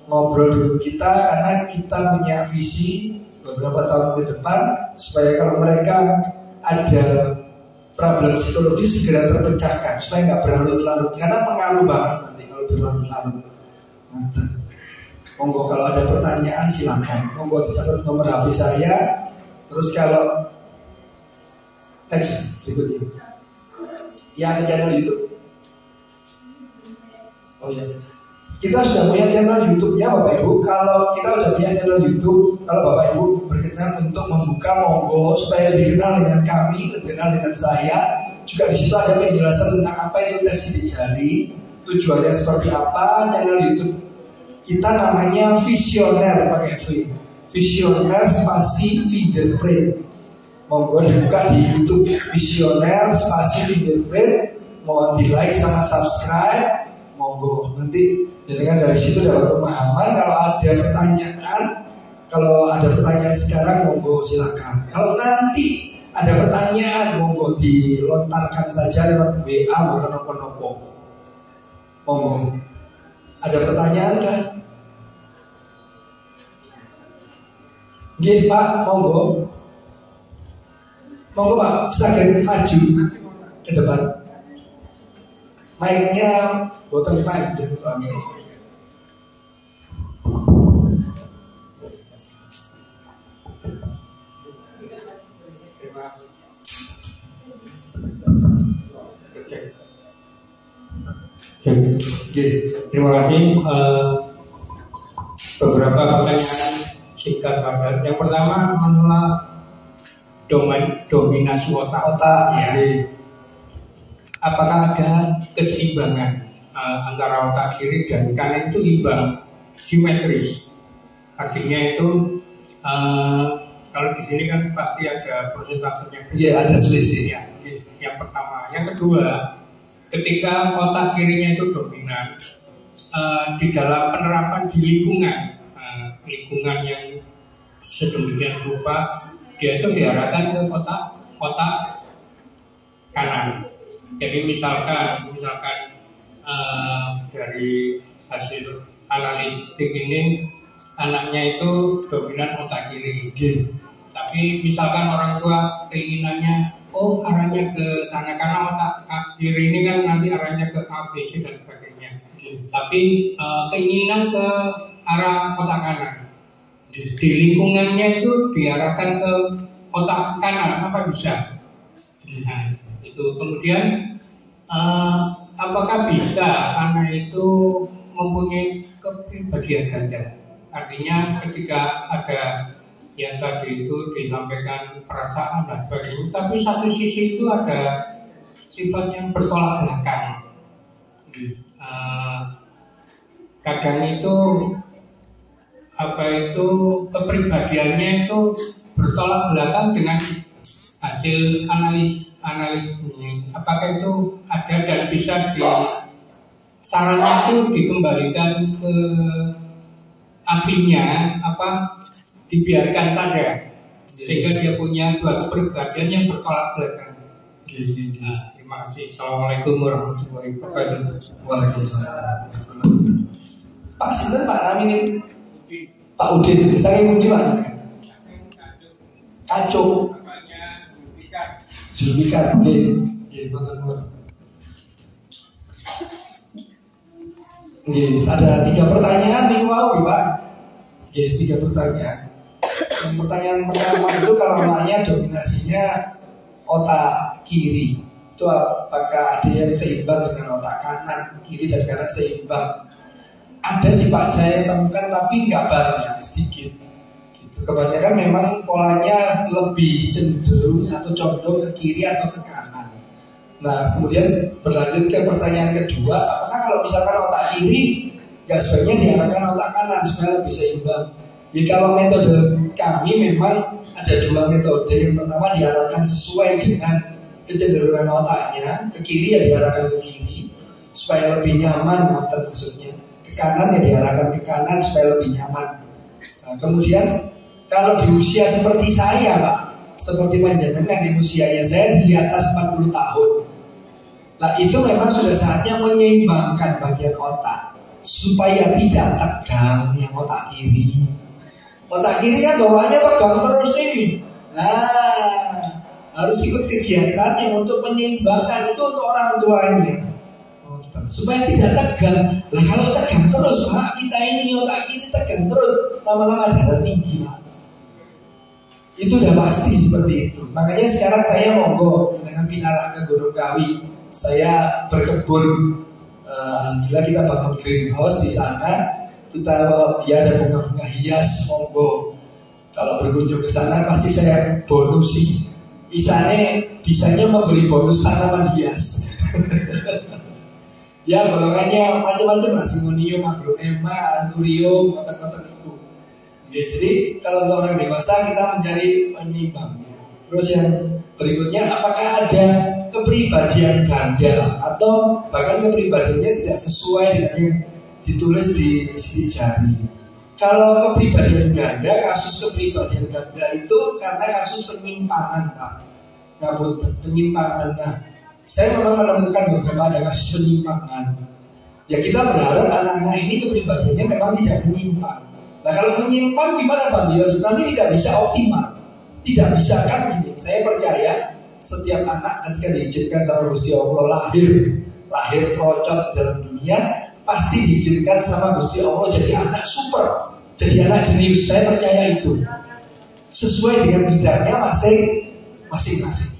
ngobrol dengan kita, karena kita punya visi beberapa tahun ke depan supaya kalau mereka ada problem psikologis segera terpecahkan, supaya nggak berlarut-larut, karena pengaruh banget nanti kalau berlarut-larut. Monggo kalau ada pertanyaan silakan, monggo dicatat nomor HP saya. Terus kalau next berikutnya yang channel YouTube. Oh ya, kita sudah punya channel YouTube-nya Bapak Ibu. Kalau kita sudah punya channel YouTube, kalau Bapak Ibu berkenan untuk membuka, monggo, supaya lebih kenal dengan kami, lebih kenal dengan saya. Juga di situ ada penjelasan tentang apa itu tes sidik jari, tujuannya seperti apa. Channel YouTube kita namanya Visioner pakai V. Visioner spasi fingerprint. Monggo dibuka di YouTube Visioner spasi fingerprint. Mohon di like sama subscribe. Monggo nanti dengan dari situ dapat pemahaman. Kalau ada pertanyaan sekarang, monggo silakan. Kalau nanti ada pertanyaan, monggo dilontarkan saja lewat WA atau nopo-nopo. Monggo. Ada pertanyaan kah? Nggih Pak, monggo. Monggo Pak, bisa maju ke depan. Mic-nya boten panjang soalnya. Terima kasih. Beberapa pertanyaan singkat padat. Yang pertama mengenai dominasi otak. Ya. Apakah ada keseimbangan antara otak kiri dan kanan itu imbang, simetris? Artinya itu kalau di sini kan pasti ada persentasenya. Iya, ada selisih. Ya. Yang pertama, yang kedua, ketika otak kirinya itu dominan di dalam penerapan di lingkungan yang sedemikian rupa, dia itu diarahkan ke otak kanan. Jadi misalkan dari hasil analitik ini anaknya itu dominan otak kiri. Tapi misalkan orang tua keinginannya arahnya ke sana, karena otak kiri ini kan nanti arahnya ke ABC dan sebagainya. Tapi keinginan ke arah otak kanan. Di lingkungannya itu diarahkan ke otak kanan, apa bisa? Nah, itu kemudian apakah bisa anak itu mempunyai kepribadian ganda? Artinya ketika ada yang tadi itu disampaikan perasaan dan sebagainya, tapi satu sisi itu ada sifat yang bertolak belakang. Kadang itu kepribadiannya itu bertolak belakang dengan hasil analisnya. Apakah itu ada dan bisa sarannya itu dikembalikan ke aslinya, dibiarkan saja sehingga dia punya dua kepribadian yang bertolak belakang. Nah, terima kasih. Assalamualaikum warahmatullahi wabarakatuh. Waalaikumsalam. Pak Sinten, Pak Ramin, Pak Udin, saya Budi Pak. Kacau. Zulfikar, ada 3 pertanyaan nih, wow, Pak. 3 pertanyaan. Yang pertanyaan pertama itu kalau nanya dominasinya otak kiri, itu apakah ada yang seimbang dengan otak kanan? Kiri dan kanan seimbang. Ada sih Pak, saya temukan tapi nggak banyak, sedikit. Gitu. Kebanyakan memang polanya lebih cenderung atau condong ke kiri atau ke kanan. Nah, kemudian berlanjut ke pertanyaan kedua, apakah kalau misalkan otak kiri nggak sebaiknya diarahkan otak kanan supaya lebih seimbang? Ya kalau metode kami memang ada 2 metode. Yang pertama diarahkan sesuai dengan kecenderungan otaknya, ke kiri ya diarahkan ke kiri supaya lebih nyaman, maksudnya. Ke kanan ya diarahkan ke kanan supaya lebih nyaman. Nah, kemudian kalau di usia seperti saya Pak, seperti panjenengan yang usianya saya di atas 40 tahun. Nah itu memang sudah saatnya menyeimbangkan bagian otak supaya tidak tegang yang otak kiri. Otak kiri kan bawaannya tegang terus nih. Nah harus ikut kegiatan yang untuk menyeimbangkan, itu untuk orang tuanya supaya tidak tegang. Lah kalau tegang terus Pak, kita ini otak kiri tegang terus, lama-lama darah tinggi Pak. Itu udah pasti seperti itu. Makanya sekarang saya monggo dengan pindah ke Gunung Kawi, saya berkebun. Alhamdulillah kita bangun greenhouse di sana. Kita ya ada bunga-bunga hias, monggo. Kalau berkunjung ke sana pasti saya bonusi. Bisanya memberi bonus tanaman hias. Ya golongannya macam-macam lah, simonium, agronema, anthurium, kotak-kotak itu. Ya, jadi kalau untuk orang dewasa kita mencari penyeimbang. Terus yang berikutnya, apakah ada kepribadian ganda atau bahkan kepribadiannya tidak sesuai dengan yang ditulis di sidik jari. Kalau kepribadian ganda, kasus kepribadian ganda itu karena kasus penyimpangan Pak. Penyimpangan. Nah, saya memang menemukan beberapa ada kasus penyimpangan. Ya kita berharap anak-anak ini kepribadiannya memang tidak menyimpang. Nah kalau menyimpang gimana Pak Bios? Nanti tidak bisa optimal. Tidak bisa kan gini. Saya percaya setiap anak ketika diizinkan sama Gusti Allah lahir procot di dalam dunia, pasti diizinkan sama Gusti Allah jadi anak super, jadi anak jenius. Saya percaya itu sesuai dengan bidangnya masing-masing.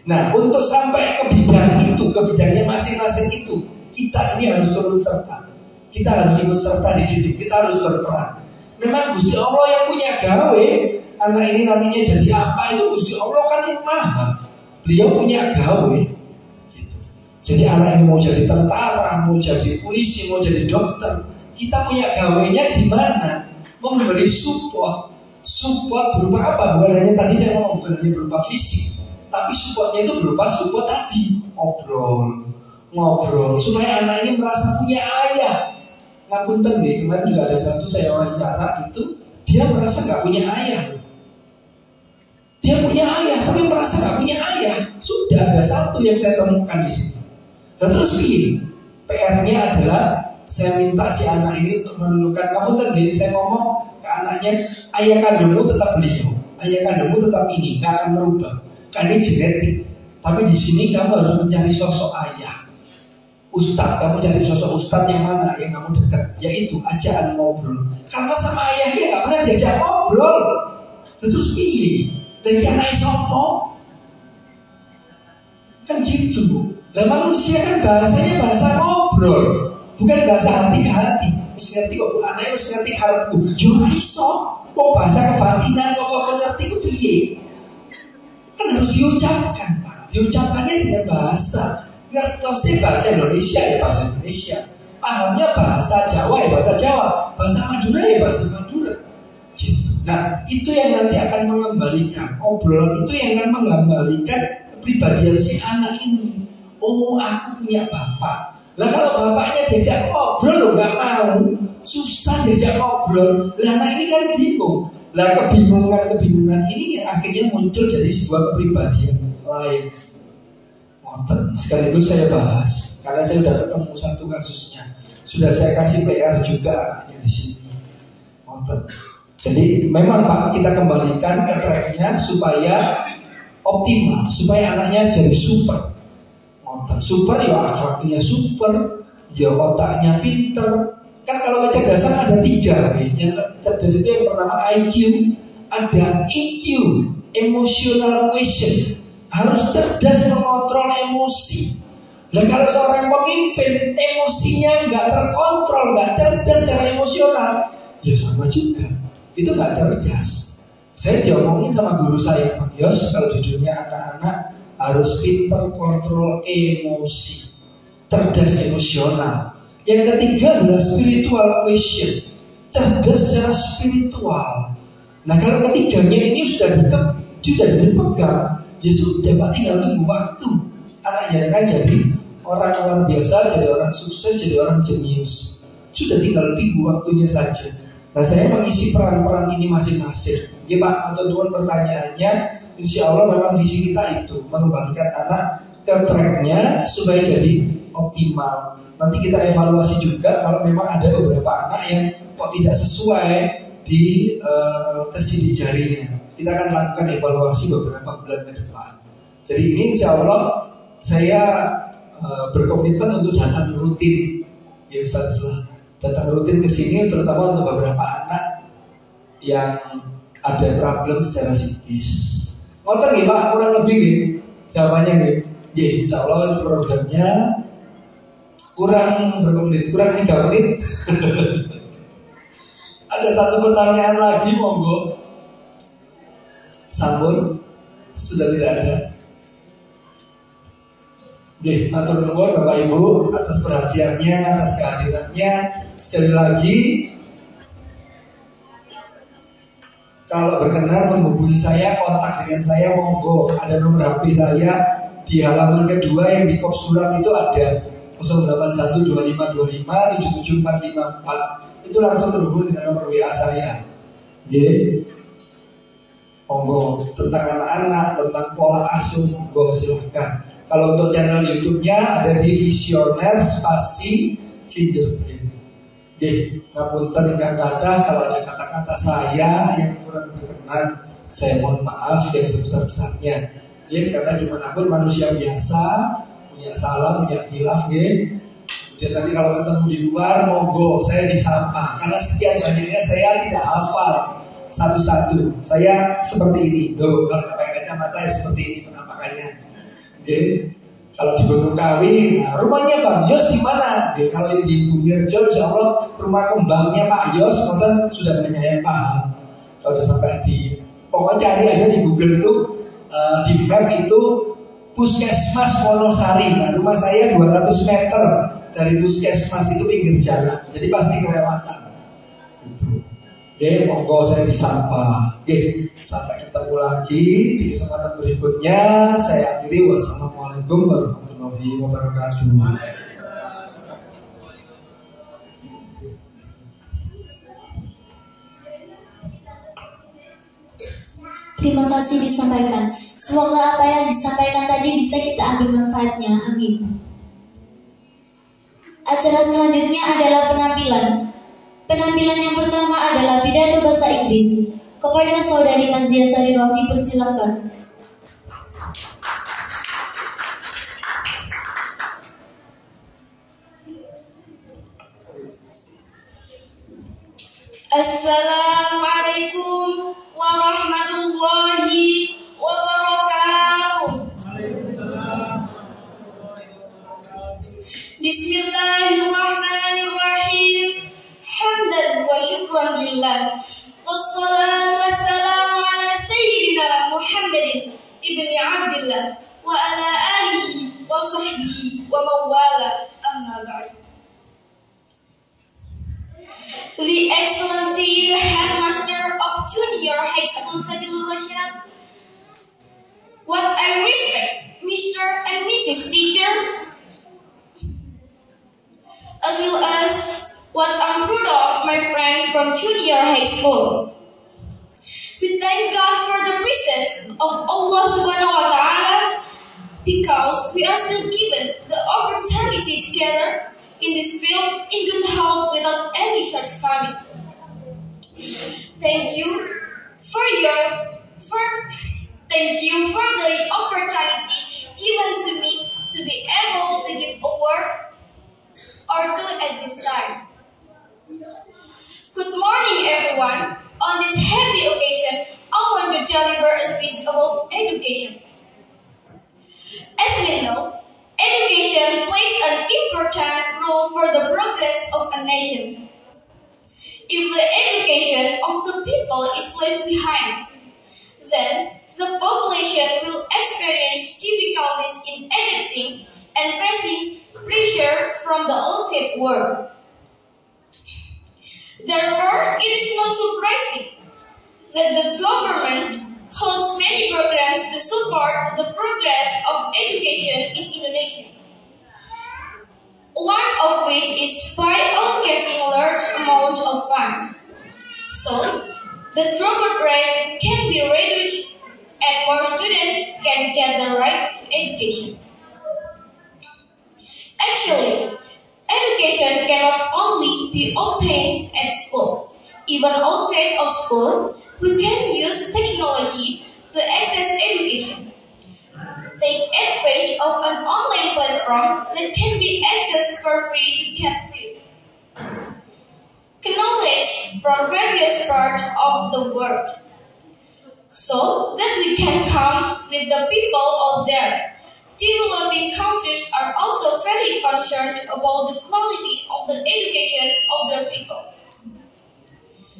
Nah untuk sampai ke bidangnya masing-masing itu, kita ini harus turun serta. Kita harus ikut serta di sini. Kita harus berperan. Memang Gusti Allah yang punya gawe. Anak ini nantinya jadi apa itu Gusti Allah kan yang maha. Beliau punya gawe. Gitu. Jadi anak ini mau jadi tentara, mau jadi polisi, mau jadi dokter. Kita punya gawenya di mana? Memberi support. Support berupa apa? Bukan hanya tadi saya ngomong, bukan hanya berupa fisik, tapi supportnya itu berupa support tadi. Ngobrol supaya anak ini merasa punya ayah. Ngapunten nih, kemarin juga ada satu saya wawancara itu, dia merasa gak punya ayah. Dia punya ayah, tapi merasa gak punya ayah. Sudah ada satu yang saya temukan di sini. Dan terus PR-nya adalah saya minta si anak ini untuk menentukan. Ngapunten nih, saya ngomong ke anaknya, ayah kandungmu tetap beliau, ayah kandungmu tetap ini, gak akan merubah. Karena ini genetik. Tapi di sini kamu harus mencari sosok ayah. Ustadz, kamu cari sosok ustadz yang mana yang kamu dekat, yaitu ajaan ngobrol. Karena sama ayahnya gak pernah diajak ngobrol. Terus piye? Dan anak sopo kan gitu. Lah manusia kan bahasanya bahasa ngobrol, bukan bahasa hati ke hati. Mesti ngerti kok, anaknya mesti ngerti harapku. Yo iso. Oh bahasa kebatinan kok ngerti ku piye? Kan harus diucapkan, Pak. Diucapkannya dengan bahasa. Ngertosnya bahasa Indonesia ya bahasa Indonesia. Pahamnya bahasa Jawa ya bahasa Jawa. Bahasa Madura ya bahasa Madura. Gitu. Nah itu yang nanti akan mengembalikan obrolan itu yang akan mengembalikan kepribadian si anak ini. Oh aku punya bapak. Lah kalau bapaknya diajak ngobrol lo nggak mau, susah diajak ngobrol. Lah anak ini kan bingung. Lah kebingungan ini yang akhirnya muncul jadi sebuah kepribadian lain. Sekaligus saya bahas karena saya sudah ketemu satu kasusnya. Sudah saya kasih PR juga anaknya di sini. Jadi memang Pak kita kembalikan ke tracknya supaya optimal, supaya anaknya jadi super. Super ya akhlaknya super, ya otaknya pinter. Kan kalau kecerdasan ada 3 nih. Yang cerdas itu yang pertama IQ, ada EQ, emotional quotient. Harus cerdas mengontrol emosi. Nah kalau seorang pemimpin emosinya nggak terkontrol, nggak cerdas secara emosional, ya sama juga. Itu nggak cerdas. Saya diomongin sama guru saya, Pak Yos, kalau di dunia anak-anak harus pintar kontrol emosi, cerdas emosional. Yang ketiga adalah spiritual quotient, cerdas secara spiritual. Nah kalau ketiganya ini sudah dipegang, ya sudah Pak tinggal tunggu waktu. Anaknya kan jadi orang luar biasa, jadi orang sukses, jadi orang jenius. Sudah tinggal tunggu waktunya saja. Nah saya mengisi peran-peran ini masing-masing. Ya Pak, atau Tuhan pertanyaannya, insya Allah memang visi kita itu mengembalikan anak ke tracknya supaya jadi optimal. Nanti kita evaluasi juga kalau memang ada beberapa anak yang kok tidak sesuai di sidik jarinya. Kita akan lakukan evaluasi beberapa bulan ke depan. Jadi ini insya Allah saya berkomitmen untuk datang rutin, ya Ustaz, datang rutin ke sini terutama untuk beberapa anak yang ada problem secara psikis. Ngoten nggih Pak, kurang lebih nggih jawabannya nggih. Nggih, insya Allah itu programnya kurang berapa menit? Kurang 3 menit. Ada satu pertanyaan lagi, monggo. Sampun, sudah tidak ada. Nggih, matur nuwun Bapak Ibu atas perhatiannya, atas kehadirannya. Sekali lagi, kalau berkenan menghubungi saya, kontak dengan saya, monggo. Ada nomor HP saya di halaman kedua yang di kop surat itu ada 08125257744. Itu langsung terhubung dengan nomor WA saya. Nggih. Monggo, tentang anak-anak, tentang pola asuh, monggo silahkan. Kalau untuk channel YouTube-nya ada di Visioner Spasi Fingerprint. Nggih, ngapunten ingkang kathah kalau ada kata-kata saya yang kurang berkenan, saya mohon maaf yang sebesar-besarnya. Nggih, karena gimana pun manusia biasa, punya salah, punya khilaf, nggih. Kemudian nanti kalau ketemu di luar, monggo saya disapa. Karena sekian banyaknya saya tidak hafal satu-satu. Saya seperti ini. Loh, kalau pakai kacamata ya seperti ini penampakannya. Oke. Kalau di Gunung Kawi, nah, rumahnya Bang Yos di mana? Oke. Kalau di Bumirjo, insya Allah rumah kembangnya Pak Yos, kemudian sudah banyak yang paham. Kalau udah sampai di, pokoknya cari aja di Google itu, di map itu Puskesmas Wonosari. Nah, rumah saya 200 meter dari Puskesmas itu pinggir jalan, jadi pasti kelewatan. Gitu. Oke, monggo saya disapa. Oke, sampai ketemu lagi di kesempatan berikutnya. Saya akhiri. Wassalamualaikum warahmatullahi wabarakatuh. Terima kasih disampaikan. Semoga apa yang disampaikan tadi bisa kita ambil manfaatnya. Amin. Acara selanjutnya adalah penampilan. Penampilan yang pertama adalah pidato bahasa Inggris. Kepada Saudari Mazia Sari Rohdi, persilakan. Assalamualaikum warahmatullahi wabarakatuh. Bismillahirrahmanirrahim. Hamdan wa syukran lillah. Wassalatu وصحبه ومن والاه أما بعد. The Excellency, the Headmaster of Junior High School Sabilur Rasyad, what I respect, Mr. and Mrs. Teachers, as well as what I'm proud of my friends from Junior High School. We thank God for the presence of Allah Subhanahu wa Ta'ala because we are still given the opportunity together in this field in good health without any shortcoming. Thank you for the opportunity given to me to be able to give a word or two at this time. Good morning, everyone. On this happy occasion, I want to deliver a speech about education. As we know, education plays an important role for the progress of a nation. If the education of the people is left behind, then the population will experience difficulties in adapting and facing pressure from the outside world. Therefore, it is not surprising that the government holds many programs to support the progress of education in Indonesia. One of which is by allocating large amount of funds, so the dropout rate can be reduced and more students can get the right to education. Actually, education cannot only be obtained at school. Even outside of school, we can use technology to access education. Take advantage of an online platform that can be accessed for free to get free knowledge from various parts of the world, so that we can count with the people out there. Developing countries are also very concerned about the quality of the education of their people.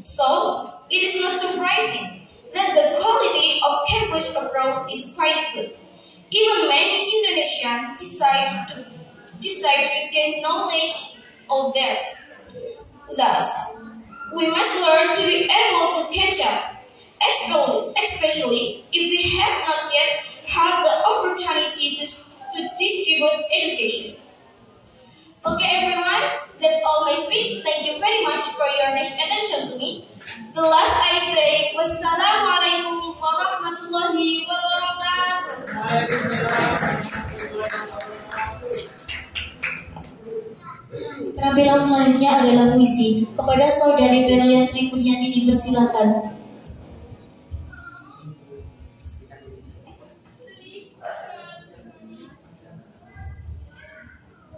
So, it is not surprising that the quality of campus abroad is quite good. Even many Indonesians decide to gain knowledge out there. Thus, we must learn to be able to catch up, especially if we have not yet had the opportunity to distribute education. Okay, everyone, that's all my speech. Thank you very much for your nice attention to me. The last I say, wassalamualaikum warahmatullahi wabarakatuh. Penampilan selanjutnya adalah puisi. Kepada saudari Berlian Tripuriani dipersilakan.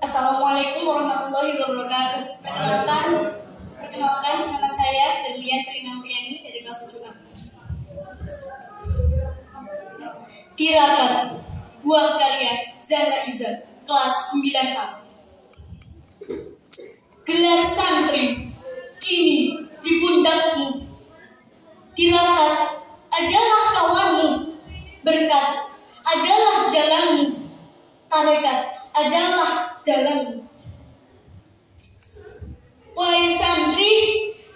Assalamualaikum warahmatullahi wabarakatuh. Perkenalkan, nama saya Berlian Tripuriani dari kelas 7A. Tirakat, buah karya Zahra Iza, kelas 9A. Gelar santri kini di pundakmu. Tirakat adalah kawanmu, berkat adalah jalanmu, tarekat adalah jalanmu. Wahai santri,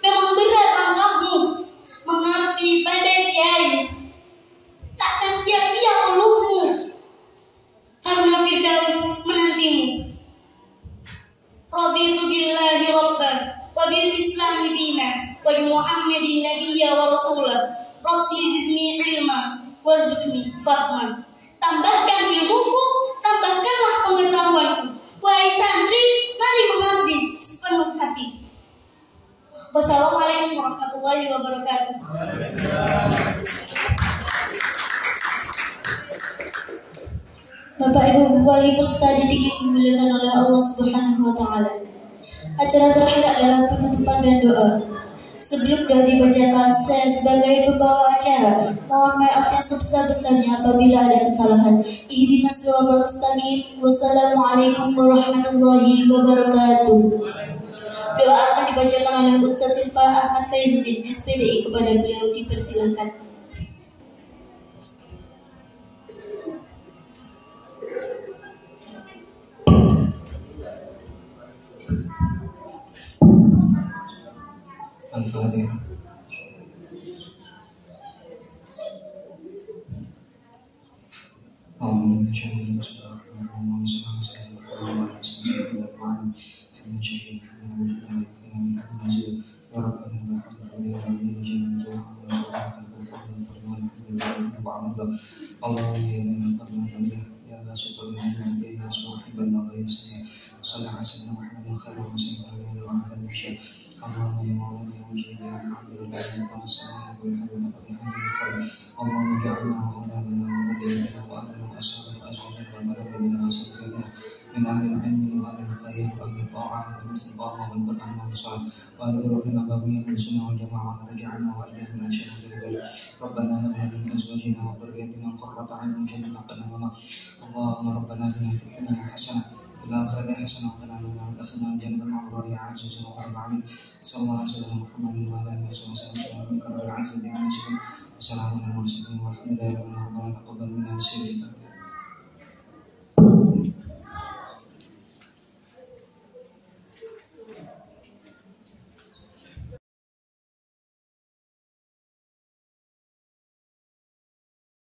memang berat langkahmu mengabdi pada kiai. Takkan sia-sia uluhmu, karena Firdaus menantimu. Raditu billahi rabban wa bil islami dina wa bi Muhammadin nabiyya wa rasulah. Rabbi zidni ilma warzuqni fahman. Tambahkan ilmuku, tambahkanlah pengetahuanku. Wahai santri, mari mengabdi sepenuh hati. Wassalamualaikum warahmatullahi wabarakatuh. Bapak Ibu Wali peserta didik yang dimuliakan oleh Allah Subhanahu wa Ta'ala. Acara terakhir adalah penutupan dan doa. Sebelum doa dibacakan, saya sebagai pembawa acara mohon maaf yang sebesar-besarnya apabila ada kesalahan. Ihdinas siratal mustaqim. Wassalamualaikum warahmatullahi wabarakatuh. Doa akan dibacakan oleh Ustaz Silva Ahmad Faizuddin, SPDI. Kepada beliau dipersilakan. Al-Fatihah. اللهم اجعلنا وأولادنا وذريتنا وأهلنا وأصحابنا وأزواجنا وذريتنا وسريتنا من أهل العلم وأهل الخير وأهل الطاعة والاستقامة والقرآن والصلاة وأهل طرق النبوية والسنة والجماعة وتجعلنا وإياهم من شر ذلك. ربنا هب لنا من أزواجنا وذريتنا قرة أعين واجعلنا متقنا. اللهم ربنا آتنا في الدنيا حسنة وفي الآخرة حسنة وقنا عذاب النار وادخلنا الجنة مع الأبرار يا عزيز يا رب العالمين. صلى الله على سيدنا محمد وعلى آله وصحبه وسلم من كرم العز والسلام على المرسلين والحمد لله رب العالمين. ربنا تقبل منا بسر الفاتحة.